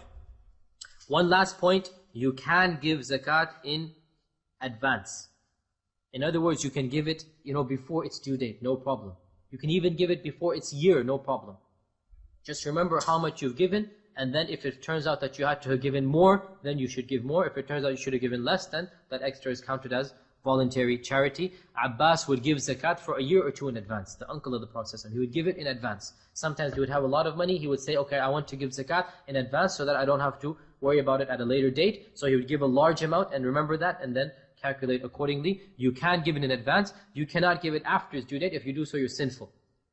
One last point, you can give zakat in advance. In other words, you can give it, before its due date, no problem. You can even give it before its year, no problem. Just remember how much you've given, and then if it turns out that you had to have given more, then you should give more. If it turns out you should have given less, then that extra is counted as voluntary charity. Abbas would give zakat for a year or two in advance, the uncle of the Prophet, and he would give it in advance. Sometimes he would have a lot of money, he would say, okay, I want to give zakat in advance so that I don't have to worry about it at a later date. So he would give a large amount and remember that and then calculate accordingly. You can give it in advance. You cannot give it after its due date. If you do so, you're sinful.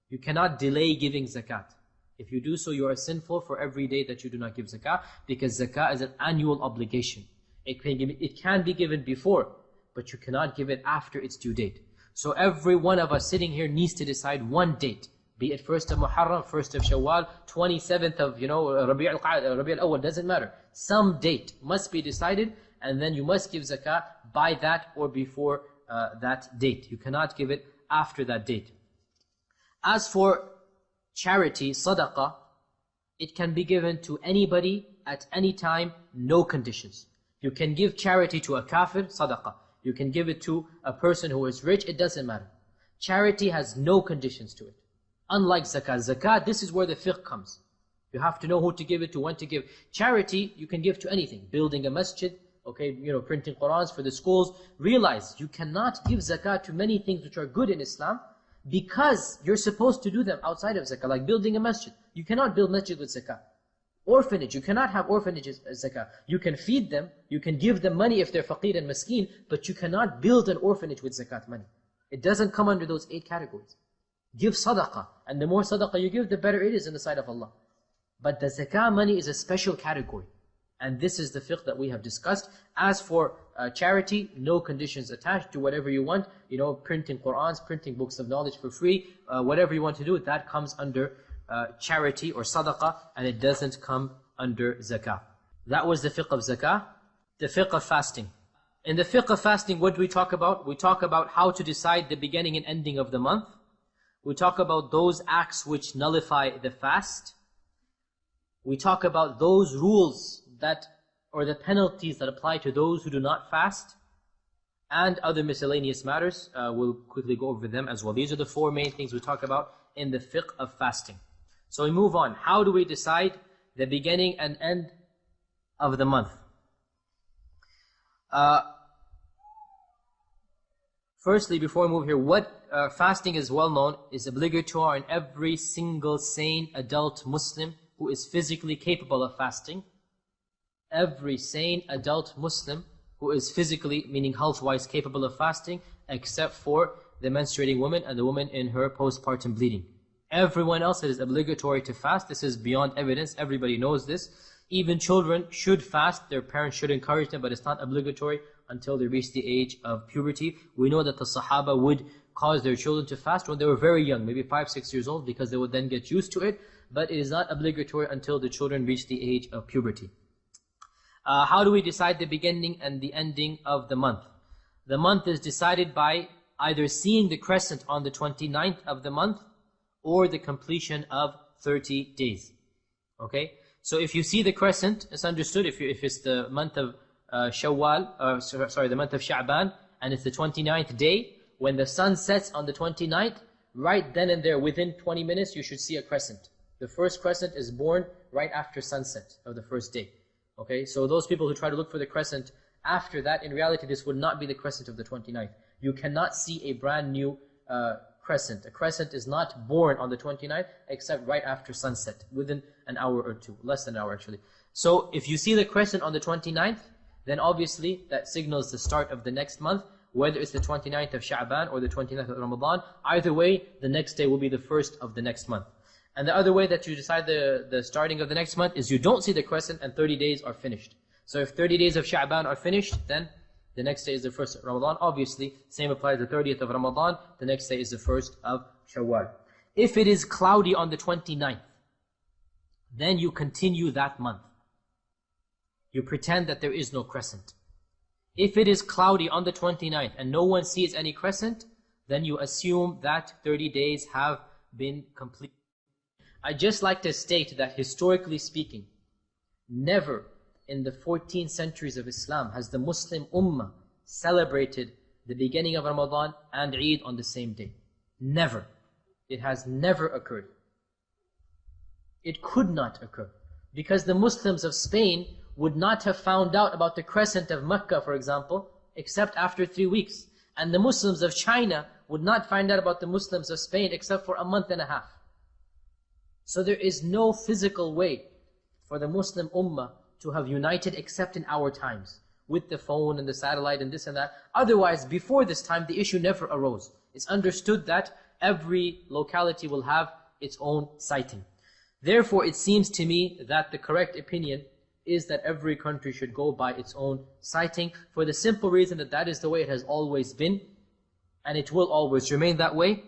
You cannot delay giving zakat. If you do so, you are sinful for every day that you do not give zakah, because zakah is an annual obligation. It can be given before, but you cannot give it after its due date. So every one of us sitting here needs to decide one date, be it 1st of Muharram, 1st of Shawwal, 27th of, Rabi' al-Awwal, doesn't matter. Some date must be decided, and then you must give zakah by that or before that date. You cannot give it after that date. As for charity, sadaqah, it can be given to anybody at any time, no conditions. You can give charity to a kafir, sadaqah. You can give it to a person who is rich, it doesn't matter. Charity has no conditions to it. Unlike zakah. Zakah, this is where the fiqh comes. You have to know who to give it to, when to give. Charity, you can give to anything. Building a masjid, printing Qur'ans for the schools. Realize, you cannot give zakah to many things which are good in Islam because you're supposed to do them outside of zakah, like building a masjid. You cannot build masjid with zakah. Orphanage, you cannot have orphanages as zakah. You can feed them, you can give them money if they're faqir and maskeen, but you cannot build an orphanage with zakat money. It doesn't come under those 8 categories. Give sadaqah, and the more sadaqah you give, the better it is in the sight of Allah. But the zakah money is a special category, and this is the fiqh that we have discussed. As for charity, no conditions attached. Do whatever you want, printing Qur'ans, printing books of knowledge for free, whatever you want to do, that comes under charity or sadaqah, and it doesn't come under zakah. That was the fiqh of zakah. The fiqh of fasting. In the fiqh of fasting, what do we talk about? We talk about how to decide the beginning and ending of the month. We talk about those acts which nullify the fast. We talk about those rules or the penalties that apply to those who do not fast, and other miscellaneous matters. We'll quickly go over them as well. These are the 4 main things we talk about in the fiqh of fasting. So we move on. How do we decide the beginning and end of the month? Firstly, before we move here, what fasting is well known, is obligatory on every single sane adult Muslim who is physically capable of fasting. Every sane adult Muslim who is physically, meaning health-wise, capable of fasting, except for the menstruating woman and the woman in her postpartum bleeding. Everyone else, it is obligatory to fast. This is beyond evidence. Everybody knows this. Even children should fast. Their parents should encourage them, but it's not obligatory until they reach the age of puberty. We know that the Sahaba would cause their children to fast when they were very young, maybe 5-6 years old, because they would then get used to it. But it is not obligatory until the children reach the age of puberty. How do we decide the beginning and the ending of the month? The month is decided by either seeing the crescent on the 29th of the month, or the completion of 30 days. Okay? So if you see the crescent, it's understood. If it's the month of the month of Sha'ban, and it's the 29th day, when the sun sets on the 29th, right then and there, within 20 minutes, you should see a crescent. The first crescent is born right after sunset of the first day. Okay, so those people who try to look for the crescent after that, in reality, this would not be the crescent of the 29th. You cannot see a brand new crescent. A crescent is not born on the 29th, except right after sunset, within an hour or two, less than an hour actually. So if you see the crescent on the 29th, then obviously that signals the start of the next month, whether it's the 29th of Sha'ban or the 29th of Ramadan. Either way, the next day will be the first of the next month. And the other way that you decide the starting of the next month is you don't see the crescent and 30 days are finished. So if 30 days of Sha'ban are finished, then the next day is the first of Ramadan. Obviously, same applies to the 30th of Ramadan. The next day is the first of Shawwal. If it is cloudy on the 29th, then you continue that month. You pretend that there is no crescent. If it is cloudy on the 29th and no one sees any crescent, then you assume that 30 days have been complete. I'd just like to state that historically speaking, never in the 14 centuries of Islam has the Muslim Ummah celebrated the beginning of Ramadan and Eid on the same day. Never. It has never occurred. It could not occur. Because the Muslims of Spain would not have found out about the crescent of Mecca, for example, except after 3 weeks. And the Muslims of China would not find out about the Muslims of Spain except for a month and a half. So there is no physical way for the Muslim Ummah to have united except in our times, with the phone and the satellite and this and that. Otherwise, before this time, the issue never arose. It's understood that every locality will have its own sighting. Therefore, it seems to me that the correct opinion is that every country should go by its own sighting, for the simple reason that that is the way it has always been, and it will always remain that way.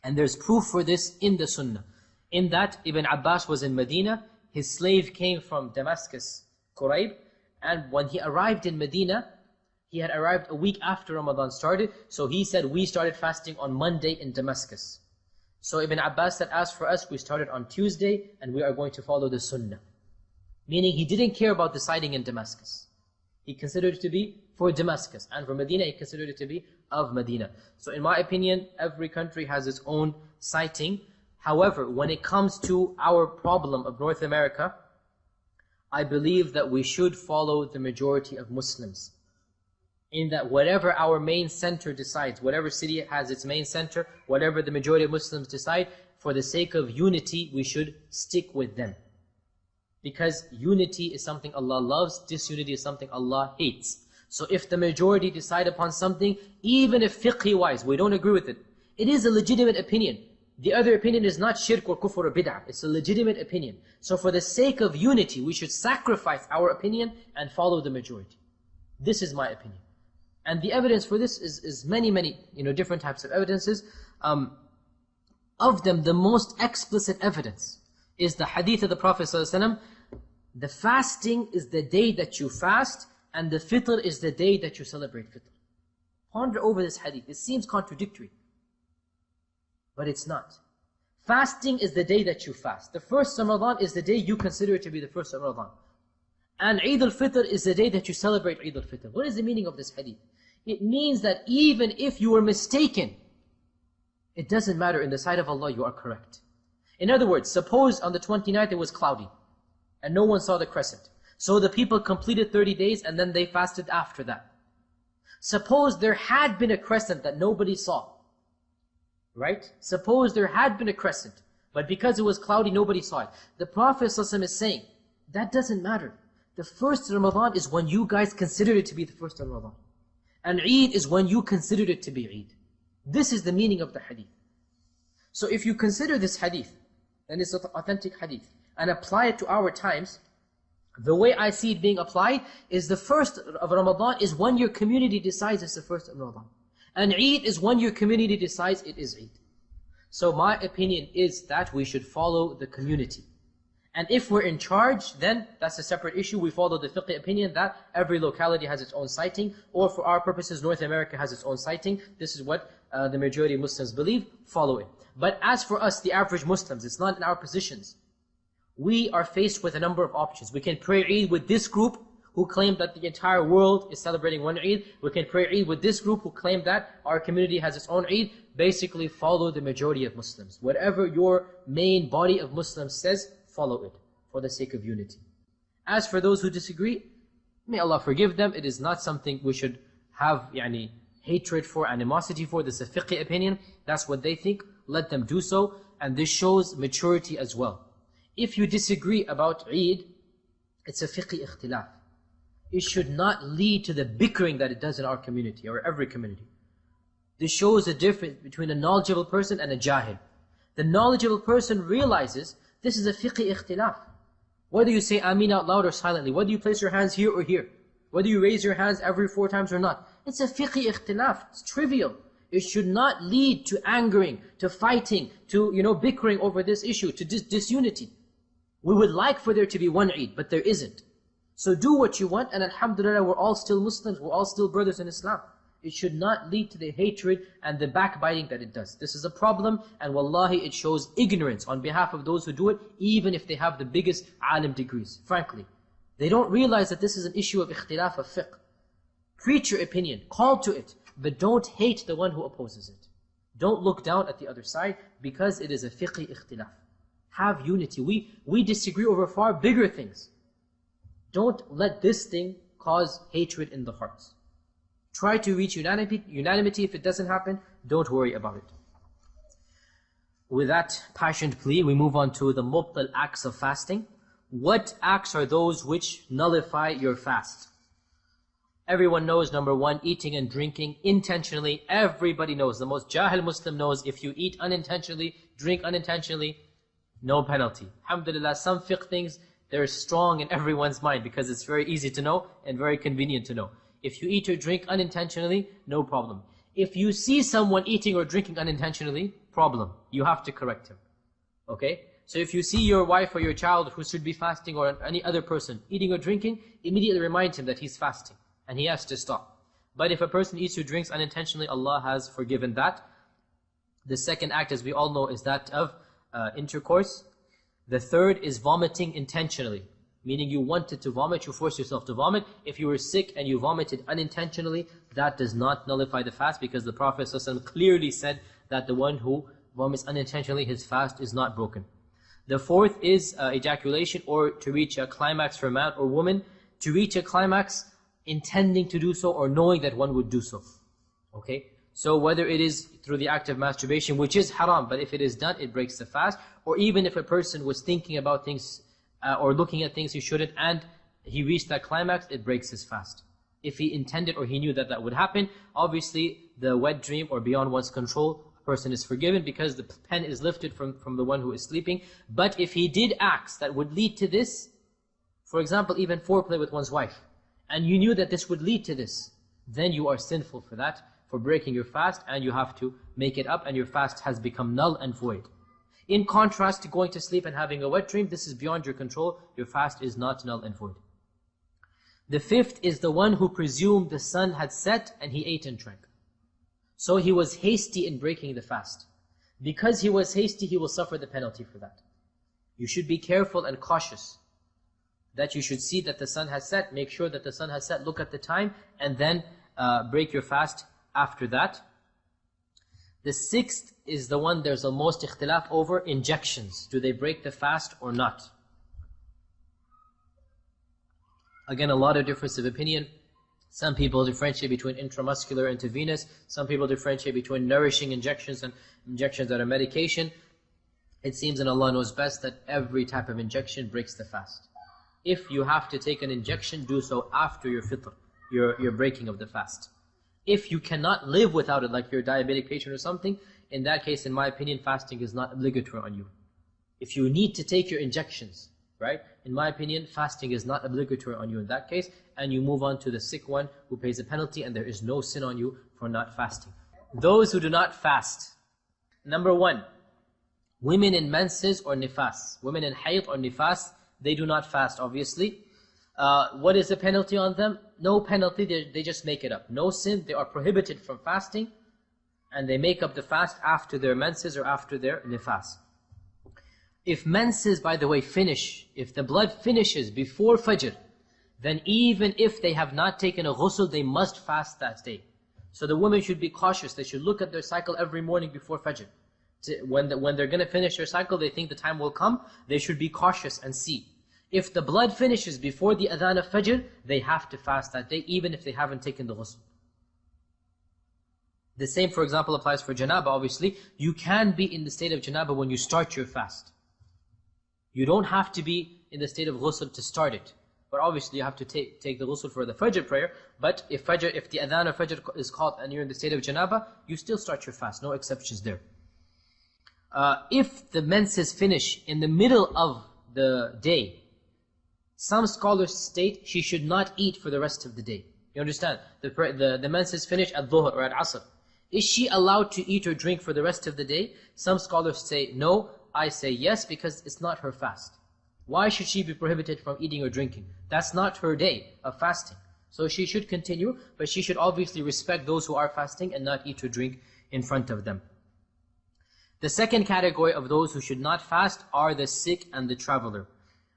And there's proof for this in the Sunnah. In that, Ibn Abbas was in Medina, his slave came from Damascus, Quraib, and when he arrived in Medina, he had arrived a week after Ramadan started, so he said, we started fasting on Monday in Damascus. So Ibn Abbas said, as for us, we started on Tuesday, and we are going to follow the Sunnah. Meaning he didn't care about the sighting in Damascus. He considered it to be for Damascus, and for Medina, he considered it to be of Medina. So in my opinion, every country has its own sighting. However, when it comes to our problem of North America, I believe that we should follow the majority of Muslims. In that whatever our main center decides, whatever city has its main center, whatever the majority of Muslims decide, for the sake of unity, we should stick with them. Because unity is something Allah loves, disunity is something Allah hates. So if the majority decide upon something, even if fiqh-wise we don't agree with it, it is a legitimate opinion. The other opinion is not shirk or kufr or bid'ah. It's a legitimate opinion. So for the sake of unity, we should sacrifice our opinion and follow the majority. This is my opinion. And the evidence for this is many, different types of evidences. Of them, the most explicit evidence is the hadith of the Prophet ﷺ. The fasting is the day that you fast, and the fitr is the day that you celebrate fitr. Ponder over this hadith. It seems contradictory, but it's not. Fasting is the day that you fast. The first of Ramadan is the day you consider it to be the first of Ramadan. And Eid al-Fitr is the day that you celebrate Eid al-Fitr. What is the meaning of this hadith? It means that even if you were mistaken, it doesn't matter. In the sight of Allah, you are correct. In other words, suppose on the 29th it was cloudy, and no one saw the crescent. So the people completed 30 days, and then they fasted after that. Suppose there had been a crescent that nobody saw. Right? Suppose there had been a crescent, but because it was cloudy, nobody saw it. The Prophet ﷺ is saying, that doesn't matter. The first Ramadan is when you guys considered it to be the first Ramadan. And Eid is when you considered it to be Eid. This is the meaning of the hadith. So if you consider this hadith, and it's an authentic hadith, and apply it to our times, the way I see it being applied is the first of Ramadan is when your community decides it's the first of Ramadan. And Eid is when your community decides it is Eid. So my opinion is that we should follow the community. And if we're in charge, then that's a separate issue. We follow the fiqh opinion that every locality has its own sighting, or for our purposes, North America has its own sighting. This is what the majority of Muslims believe. Follow it. But as for us, the average Muslims, it's not in our positions. We are faced with a number of options. We can pray Eid with this group who claim that the entire world is celebrating one Eid. We can pray Eid with this group who claim that our community has its own Eid. Basically, follow the majority of Muslims. Whatever your main body of Muslims says, follow it for the sake of unity. As for those who disagree, may Allah forgive them. It is not something we should have hatred for, animosity for. This is a fiqh opinion. That's what they think. Let them do so. And this shows maturity as well. If you disagree about Eid, it's a fiqh ikhtilaf. It should not lead to the bickering that it does in our community or every community. This shows the difference between a knowledgeable person and a jahil. The knowledgeable person realizes this is a fiqh ikhtilaf. Whether you say Ameen out loud or silently, whether you place your hands here or here, whether you raise your hands every 4 times or not, it's a fiqh ikhtilaf. It's trivial. It should not lead to angering, to fighting, to bickering over this issue, to disunity. We would like for there to be one Eid, but there isn't. So do what you want, and alhamdulillah, we're all still Muslims, we're all still brothers in Islam. It should not lead to the hatred and the backbiting that it does. This is a problem, and wallahi, it shows ignorance on behalf of those who do it, even if they have the biggest alim degrees. Frankly, they don't realize that this is an issue of ikhtilaf of fiqh. Preach your opinion, call to it, but don't hate the one who opposes it. Don't look down at the other side, because it is a fiqh ikhtilaf. Have unity. We disagree over far bigger things. Don't let this thing cause hatred in the hearts. Try to reach unanimity. If it doesn't happen, don't worry about it. With that passionate plea, we move on to the mubtal acts of fasting. What acts are those which nullify your fast? Everyone knows, number 1, eating and drinking intentionally. Everybody knows. The most jahil Muslim knows if you eat unintentionally, drink unintentionally, no penalty. Alhamdulillah, some fiqh things, they're strong in everyone's mind because it's very easy to know and very convenient to know. If you eat or drink unintentionally, no problem. If you see someone eating or drinking unintentionally, problem. You have to correct him. Okay? So if you see your wife or your child who should be fasting, or any other person eating or drinking, immediately remind him that he's fasting and he has to stop. But if a person eats or drinks unintentionally, Allah has forgiven that. The second act, as we all know, is that of intercourse. The third is vomiting intentionally, meaning you wanted to vomit, you forced yourself to vomit. If you were sick and you vomited unintentionally, that does not nullify the fast, because the Prophet ﷺ clearly said that the one who vomits unintentionally, his fast is not broken. The fourth is ejaculation, or to reach a climax for a man or woman, to reach a climax intending to do so or knowing that one would do so. Okay? So whether it is through the act of masturbation, which is haram, but if it is done, it breaks the fast. Or even if a person was thinking about things or looking at things he shouldn't, and he reached that climax, it breaks his fast. If he intended or he knew that that would happen, obviously the wet dream or beyond one's control, a person is forgiven because the pen is lifted from the one who is sleeping. But if he did acts that would lead to this, for example, even foreplay with one's wife, and you knew that this would lead to this, then you are sinful for that, for breaking your fast, and you have to make it up, and your fast has become null and void. In contrast to going to sleep and having a wet dream, this is beyond your control, your fast is not null and void. The fifth is the one who presumed the sun had set and he ate and drank. So he was hasty in breaking the fast. Because he was hasty, he will suffer the penalty for that. You should be careful and cautious that you should see that the sun has set, make sure that the sun has set, look at the time, and then break your fast after that. The sixth is the one there's the most ikhtilaf over, injections. Do they break the fast or not? Again, a lot of difference of opinion. Some people differentiate between intramuscular and intravenous. Some people differentiate between nourishing injections and injections that are medication. It seems, and Allah knows best, that every type of injection breaks the fast. If you have to take an injection, do so after your fitr, your breaking of the fast. If you cannot live without it, like you're a diabetic patient or something, in that case, in my opinion, fasting is not obligatory on you. If you need to take your injections, right? In my opinion, fasting is not obligatory on you in that case, and you move on to the sick one who pays a penalty, and there is no sin on you for not fasting. Those who do not fast. Number 1, Women in menses or nifas, women in hayd or nifas, they do not fast, obviously. What is the penalty on them? No penalty, they just make it up. No sin, they are prohibited from fasting, and they make up the fast after their menses or after their nifas. If menses, by the way, finish, if the blood finishes before Fajr, then even if they have not taken a ghusl, they must fast that day. So the women should be cautious. They should look at their cycle every morning before Fajr. When they're going to finish their cycle, they think the time will come, they should be cautious and see. If the blood finishes before the adhan of Fajr, they have to fast that day, even if they haven't taken the ghusl. The same, for example, applies for janaba, obviously. You can be in the state of janaba when you start your fast. You don't have to be in the state of ghusl to start it. But obviously you have to take the ghusl for the Fajr prayer. But if the adhan of Fajr is called and you're in the state of janaba, you still start your fast, no exceptions there. If the menses finish in the middle of the day, some scholars state she should not eat for the rest of the day. You understand? The menses finish at dhuhr or at asr. Is she allowed to eat or drink for the rest of the day? Some scholars say no. I say yes, because it's not her fast. Why should she be prohibited from eating or drinking? That's not her day of fasting. So she should continue, but she should obviously respect those who are fasting and not eat or drink in front of them. The second category of those who should not fast are the sick and the traveler.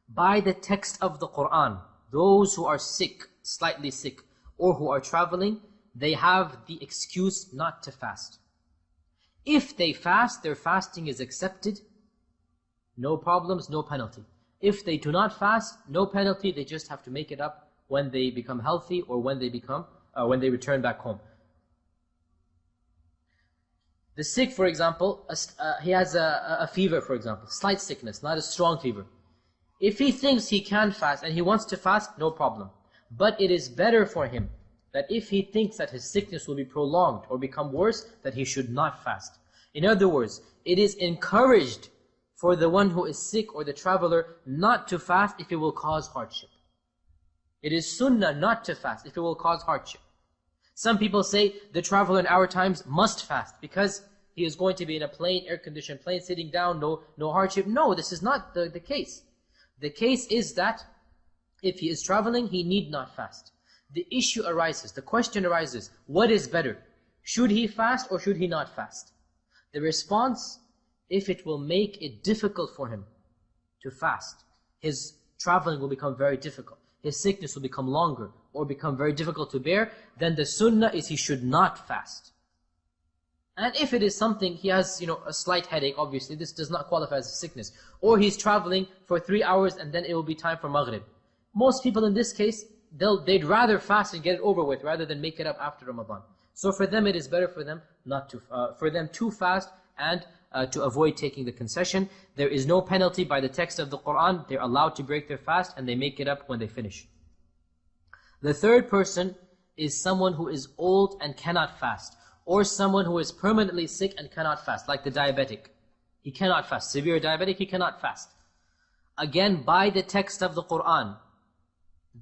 By the text of the Quran, those who are sick, slightly sick, or who are traveling, they have the excuse not to fast. If they fast, their fasting is accepted. No problems, no penalty. If they do not fast, no penalty, they just have to make it up when they become healthy or when they return back home. The sick, for example, he has a fever, for example, slight sickness, not a strong fever. If he thinks he can fast and he wants to fast, no problem. But it is better for him that if he thinks that his sickness will be prolonged or become worse, that he should not fast. In other words, it is encouraged for the one who is sick or the traveler not to fast if it will cause hardship. It is sunnah not to fast if it will cause hardship. Some people say the traveler in our times must fast because he is going to be in a plane, air-conditioned plane, sitting down, no hardship. No, this is not the case. The case is that if he is traveling, he need not fast. The issue arises, the question arises, what is better? Should he fast or should he not fast? The response, if it will make it difficult for him to fast, his traveling will become very difficult, his sickness will become longer or become very difficult to bear, then the sunnah is he should not fast. And if it is something, he has a slight headache, obviously this does not qualify as a sickness, or he's traveling for 3 hours and then it will be time for Maghrib. Most people in this case, they'd rather fast and get it over with rather than make it up after Ramadan. So for them it is better for them to fast and to avoid taking the concession. There is no penalty by the text of the Quran. They're allowed to break their fast and they make it up when they finish. The third person is someone who is old and cannot fast, or someone who is permanently sick and cannot fast, like the diabetic. He cannot fast. Severe diabetic, he cannot fast. Again, by the text of the Quran,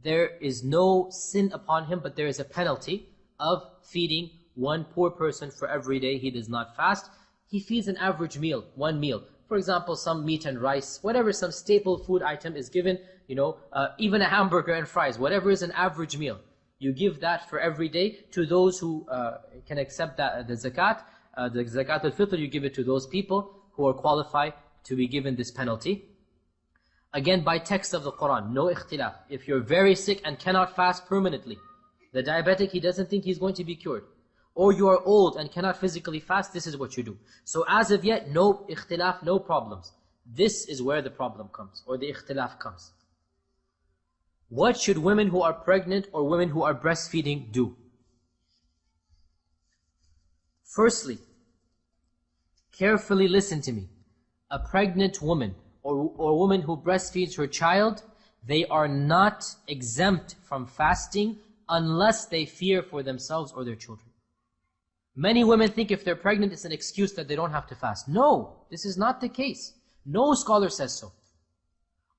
there is no sin upon him, but there is a penalty of feeding one poor person for every day he does not fast. He feeds an average meal, one meal. For example, some meat and rice, whatever some staple food item is given, even a hamburger and fries, whatever is an average meal. You give that for every day to those who can accept that, the zakat al-fitr, you give it to those people who are qualified to be given this penalty. Again, by text of the Quran, no ikhtilaf. If you're very sick and cannot fast permanently, the diabetic, he doesn't think he's going to be cured, or you are old and cannot physically fast, this is what you do. So as of yet, no ikhtilaf, no problems. This is where the problem comes, or the ikhtilaf comes. What should women who are pregnant or women who are breastfeeding do? Firstly, carefully listen to me. A pregnant woman or a woman who breastfeeds her child, they are not exempt from fasting unless they fear for themselves or their children. Many women think if they're pregnant, it's an excuse that they don't have to fast. No, this is not the case. No scholar says so.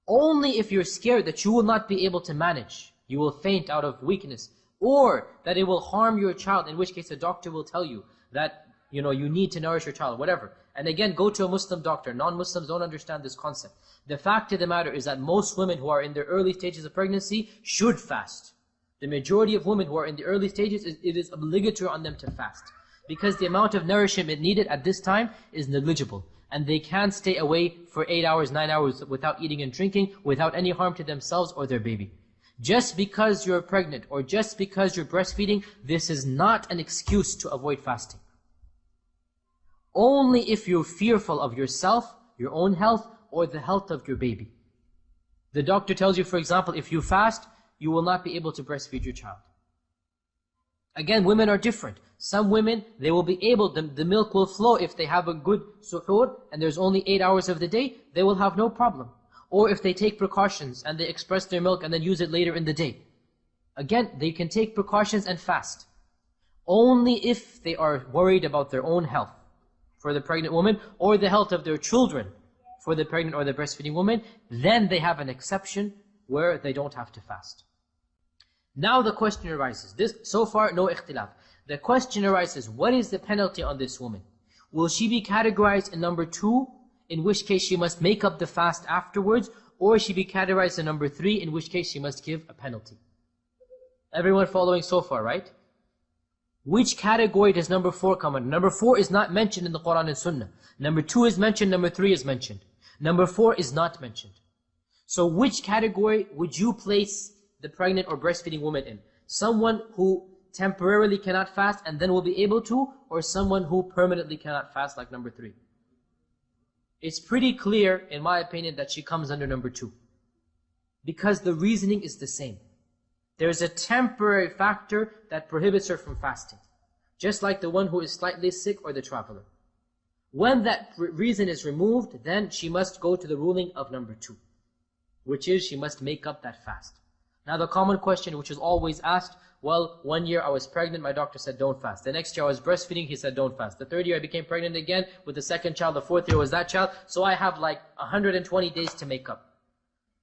Only if you're scared that you will not be able to manage, you will faint out of weakness, or that it will harm your child, in which case a doctor will tell you that you need to nourish your child, whatever. And again, go to a Muslim doctor. Non-Muslims don't understand this concept. The fact of the matter is that most women who are in their early stages of pregnancy should fast. The majority of women who are in the early stages, it is obligatory on them to fast. Because the amount of nourishment needed at this time is negligible. And they can't stay away for 8 hours, 9 hours without eating and drinking, without any harm to themselves or their baby. Just because you're pregnant or just because you're breastfeeding, this is not an excuse to avoid fasting. Only if you're fearful of yourself, your own health, or the health of your baby. The doctor tells you, for example, if you fast, you will not be able to breastfeed your child. Again, women are different. Some women, they will be able, the milk will flow if they have a good suhoor, and there's only 8 hours of the day, they will have no problem. Or if they take precautions and they express their milk and then use it later in the day. Again, they can take precautions and fast. Only if they are worried about their own health for the pregnant woman, or the health of their children for the pregnant or the breastfeeding woman, then they have an exception where they don't have to fast. Now the question arises, this so far no ikhtilaf. The question arises, what is the penalty on this woman? Will she be categorized in number 2, in which case she must make up the fast afterwards, or she be categorized in number 3, in which case she must give a penalty? Everyone following so far, right? Which category does number 4 come under? Number 4 is not mentioned in the Quran and Sunnah. Number 2 is mentioned, number 3 is mentioned. Number 4 is not mentioned. So which category would you place the pregnant or breastfeeding woman in? Someone who temporarily cannot fast and then will be able to, or someone who permanently cannot fast, like number 3? It's pretty clear, in my opinion, that she comes under number 2. Because the reasoning is the same. There's a temporary factor that prohibits her from fasting. Just like the one who is slightly sick or the traveler. When that reason is removed, then she must go to the ruling of number 2. Which is, she must make up that fast. Now the common question which is always asked, well, 1 year I was pregnant, my doctor said don't fast. The next year I was breastfeeding, he said don't fast. The 3rd year I became pregnant again with the 2nd child, the 4th year was that child. So I have like 120 days to make up.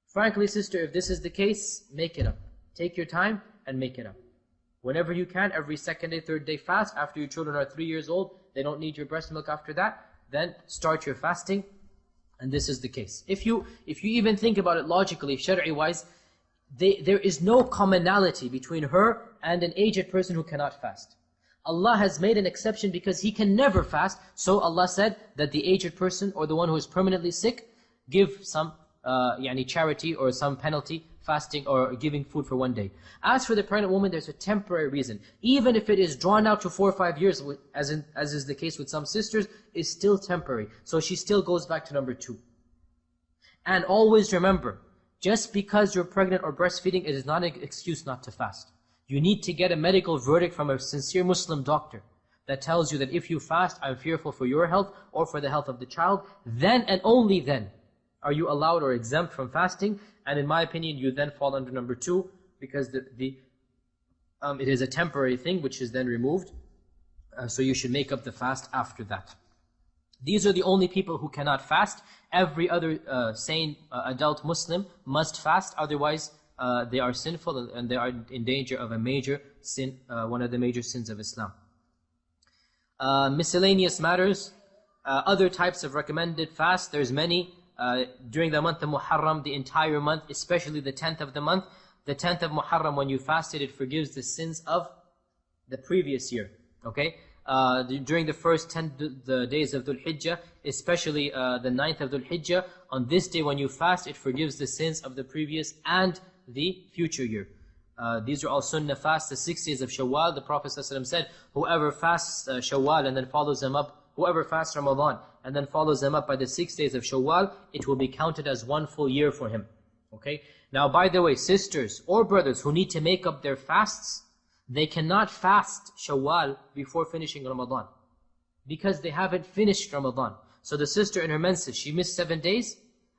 Frankly, sister, if this is the case, make it up. Take your time and make it up. Whenever you can, every 2nd day, 3rd day fast. After your children are 3 years old, they don't need your breast milk after that, then start your fasting. And this is the case. If you even think about it logically, Shari'i-wise, there is no commonality between her and an aged person who cannot fast. Allah has made an exception because He can never fast. So Allah said that the aged person or the one who is permanently sick, give some charity or some penalty, fasting or giving food for 1 day. As for the pregnant woman, there's a temporary reason. Even if it is drawn out to 4 or 5 years, as is the case with some sisters, is still temporary. So she still goes back to number 2. And always remember, just because you're pregnant or breastfeeding, it is not an excuse not to fast. You need to get a medical verdict from a sincere Muslim doctor that tells you that if you fast, I'm fearful for your health or for the health of the child, then and only then are you allowed or exempt from fasting. And in my opinion, you then fall under number 2 because it is a temporary thing which is then removed. So you should make up the fast after that. These are the only people who cannot fast. Every other sane adult Muslim must fast, otherwise they are sinful and they are in danger of a major sin, one of the major sins of Islam. Miscellaneous matters, other types of recommended fast, there's many. During the month of Muharram, the entire month, especially the 10th of the month, the 10th of Muharram, when you fasted, it forgives the sins of the previous year. Okay? During the first 10 days of Dhul Hijjah, especially the 9th of Dhul Hijjah, on this day when you fast, it forgives the sins of the previous and the future year. These are all sunnah fasts, the 6 days of Shawwal. The Prophet ﷺ said, whoever fasts Shawwal and then follows them up, whoever fasts Ramadan and then follows them up by the 6 days of Shawwal, it will be counted as 1 full year for him. Okay? Now, by the way, sisters or brothers who need to make up their fasts, they cannot fast Shawwal before finishing Ramadan because they haven't finished Ramadan. So the sister in her menses, she missed 7 days.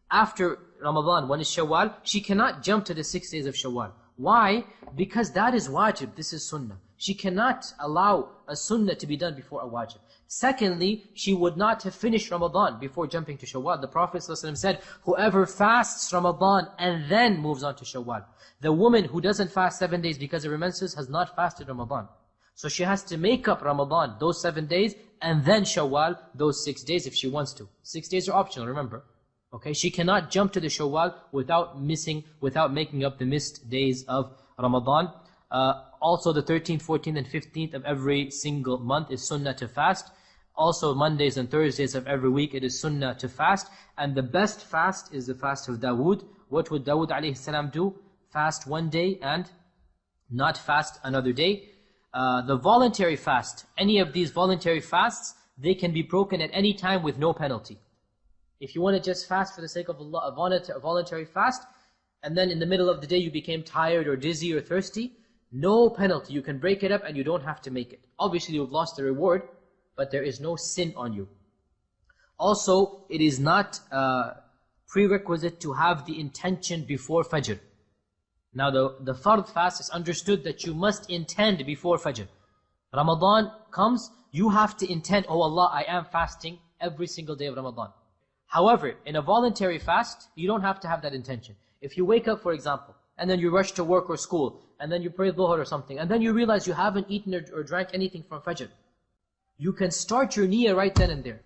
After Ramadan, when is Shawwal, she cannot jump to the 6 days of Shawwal. Why? Because that is wajib, this is sunnah. She cannot allow a sunnah to be done before a wajib. Secondly, she would not have finished Ramadan before jumping to Shawwal. The Prophet ﷺ said, whoever fasts Ramadan and then moves on to Shawwal. The woman who doesn't fast 7 days because of her menses has not fasted Ramadan. So she has to make up Ramadan, those 7 days, and then Shawwal, those 6 days if she wants to. 6 days are optional, remember. Okay, she cannot jump to the Shawwal without making up the missed days of Ramadan. Also the 13th, 14th and 15th of every single month is sunnah to fast. Also Mondays and Thursdays of every week it is sunnah to fast. And the best fast is the fast of Dawood. What would Dawood alayhi salam do? Fast one day and not fast another day. The voluntary fast, any of these voluntary fasts, they can be broken at any time with no penalty. If you want to just fast for the sake of Allah, a voluntary fast, and then in the middle of the day you became tired or dizzy or thirsty, no penalty. You can break it up and you don't have to make it. Obviously you've lost the reward, but there is no sin on you. Also, it is not prerequisite to have the intention before Fajr. Now the fard fast is understood that you must intend before Fajr. Ramadan comes, you have to intend, oh Allah, I am fasting every single day of Ramadan. However, in a voluntary fast, you don't have to have that intention. If you wake up, for example, and then you rush to work or school, and then you pray Dhuhr or something, and then you realize you haven't eaten or drank anything from Fajr, you can start your niyyah right then and there,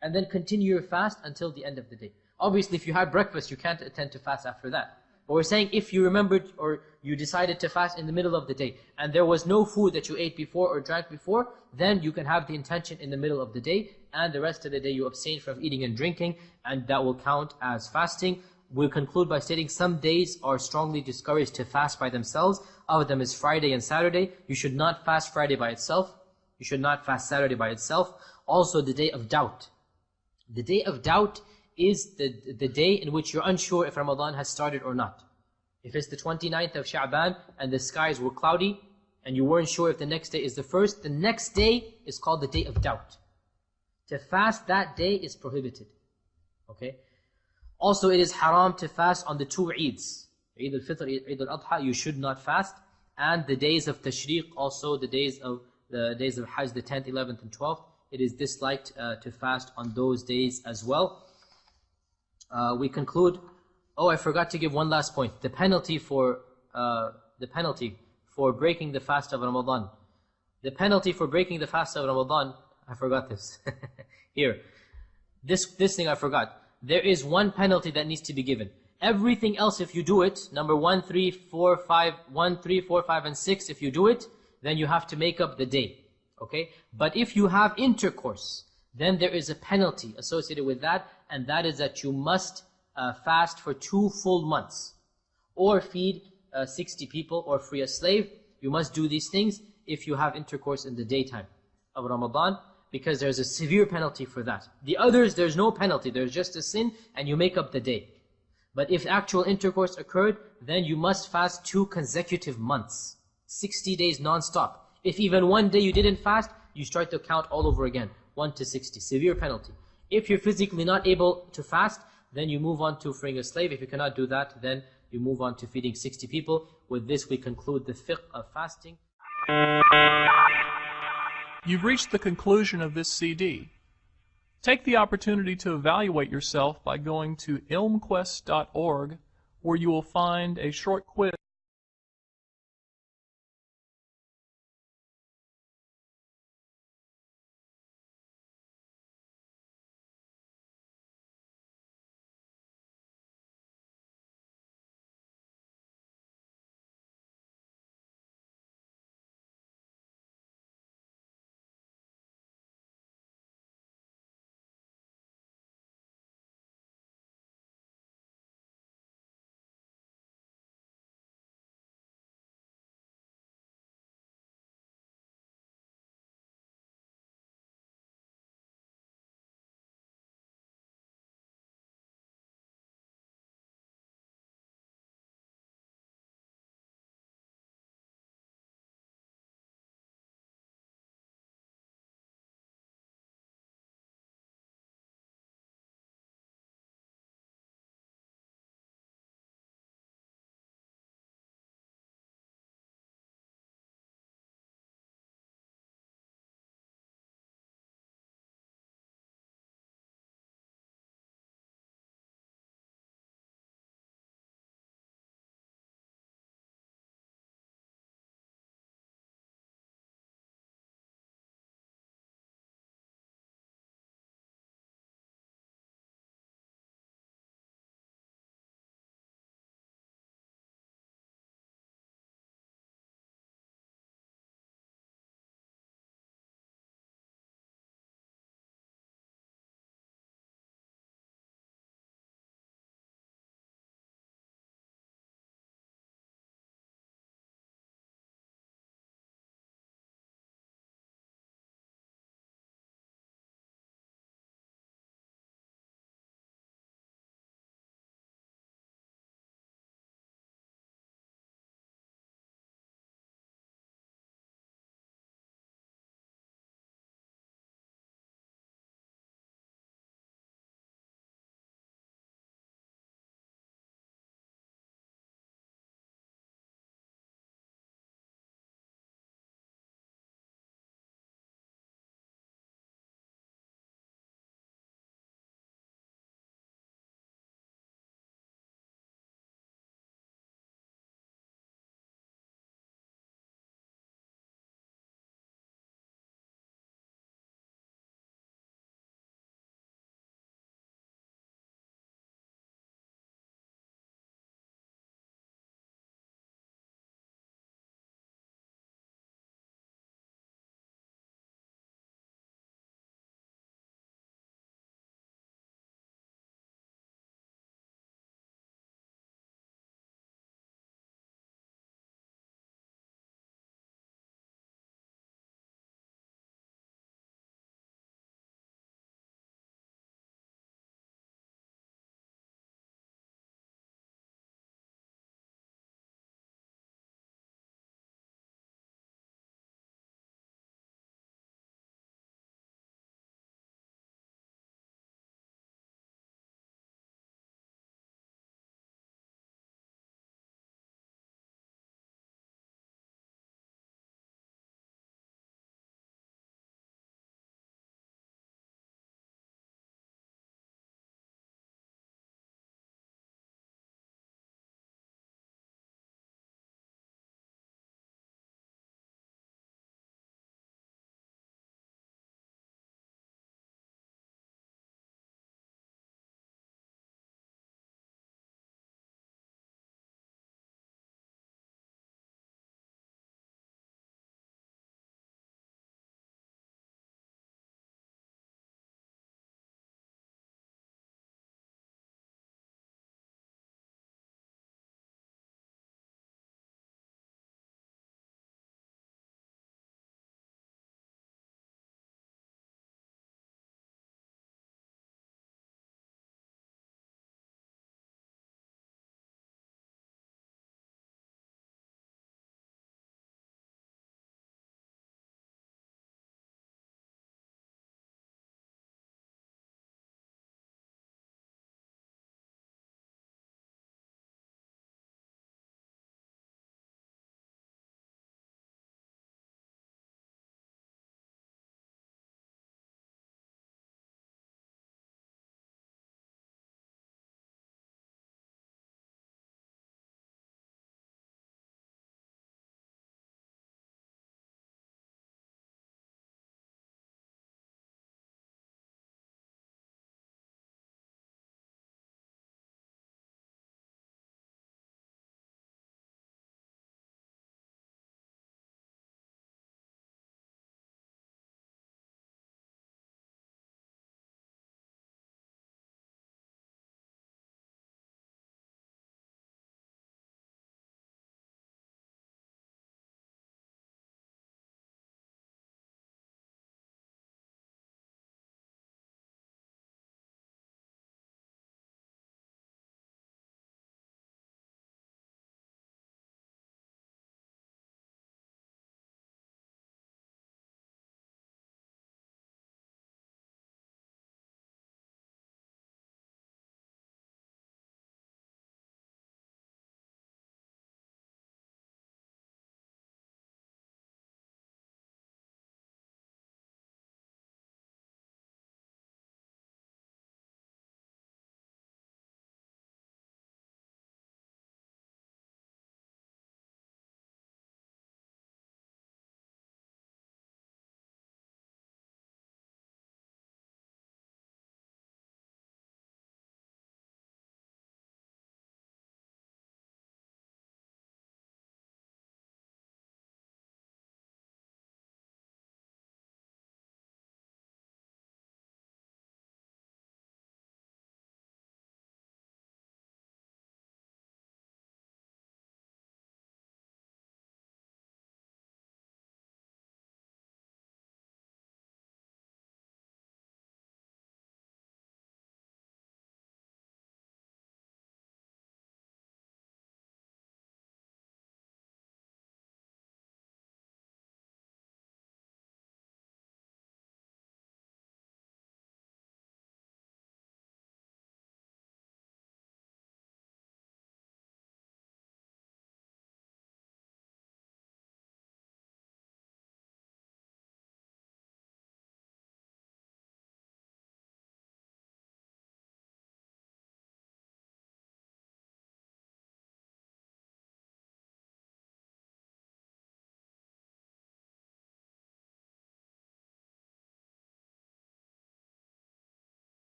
and then continue your fast until the end of the day. Obviously, if you had breakfast, you can't intend to fast after that. But we're saying if you remembered or you decided to fast in the middle of the day, and there was no food that you ate before or drank before, then you can have the intention in the middle of the day, and the rest of the day you abstain from eating and drinking, and that will count as fasting. We'll conclude by stating some days are strongly discouraged to fast by themselves. Of them is Friday and Saturday. You should not fast Friday by itself. You should not fast Saturday by itself. Also the day of doubt. The day of doubt is the day in which you're unsure if Ramadan has started or not. If it's the 29th of Sha'ban and the skies were cloudy and you weren't sure if the next day is the first, the next day is called the day of doubt. To fast that day is prohibited. Okay? Also, it is haram to fast on the two Eids. Eid al-Fitr, Eid al-Adha, you should not fast. And the days of Tashriq, also the days of Hajj, the 10th, 11th and 12th, it is disliked to fast on those days as well. We conclude. Oh, I forgot to give one last point. The penalty for breaking the fast of Ramadan. The penalty for breaking the fast of Ramadan, I forgot this. Here. This thing I forgot. There is one penalty that needs to be given. Everything else, if you do it, number 1, 3, 4, 5, 1, 3, 4, 5, and 6, if you do it, then you have to make up the day. Okay? But if you have intercourse, then there is a penalty associated with that, and that is that you must fast for 2 full months, or feed 60 people, or free a slave. You must do these things if you have intercourse in the daytime of Ramadan, because there's a severe penalty for that. The others, there's no penalty, there's just a sin, and you make up the day. But if actual intercourse occurred, then you must fast 2 consecutive months, 60 days non-stop. If even one day you didn't fast, you start to count all over again, 1 to 60, severe penalty. If you're physically not able to fast, then you move on to freeing a slave. If you cannot do that, then you move on to feeding 60 people. With this, we conclude the fiqh of fasting. You've reached the conclusion of this CD. Take the opportunity to evaluate yourself by going to ilmquest.org, where you will find a short quiz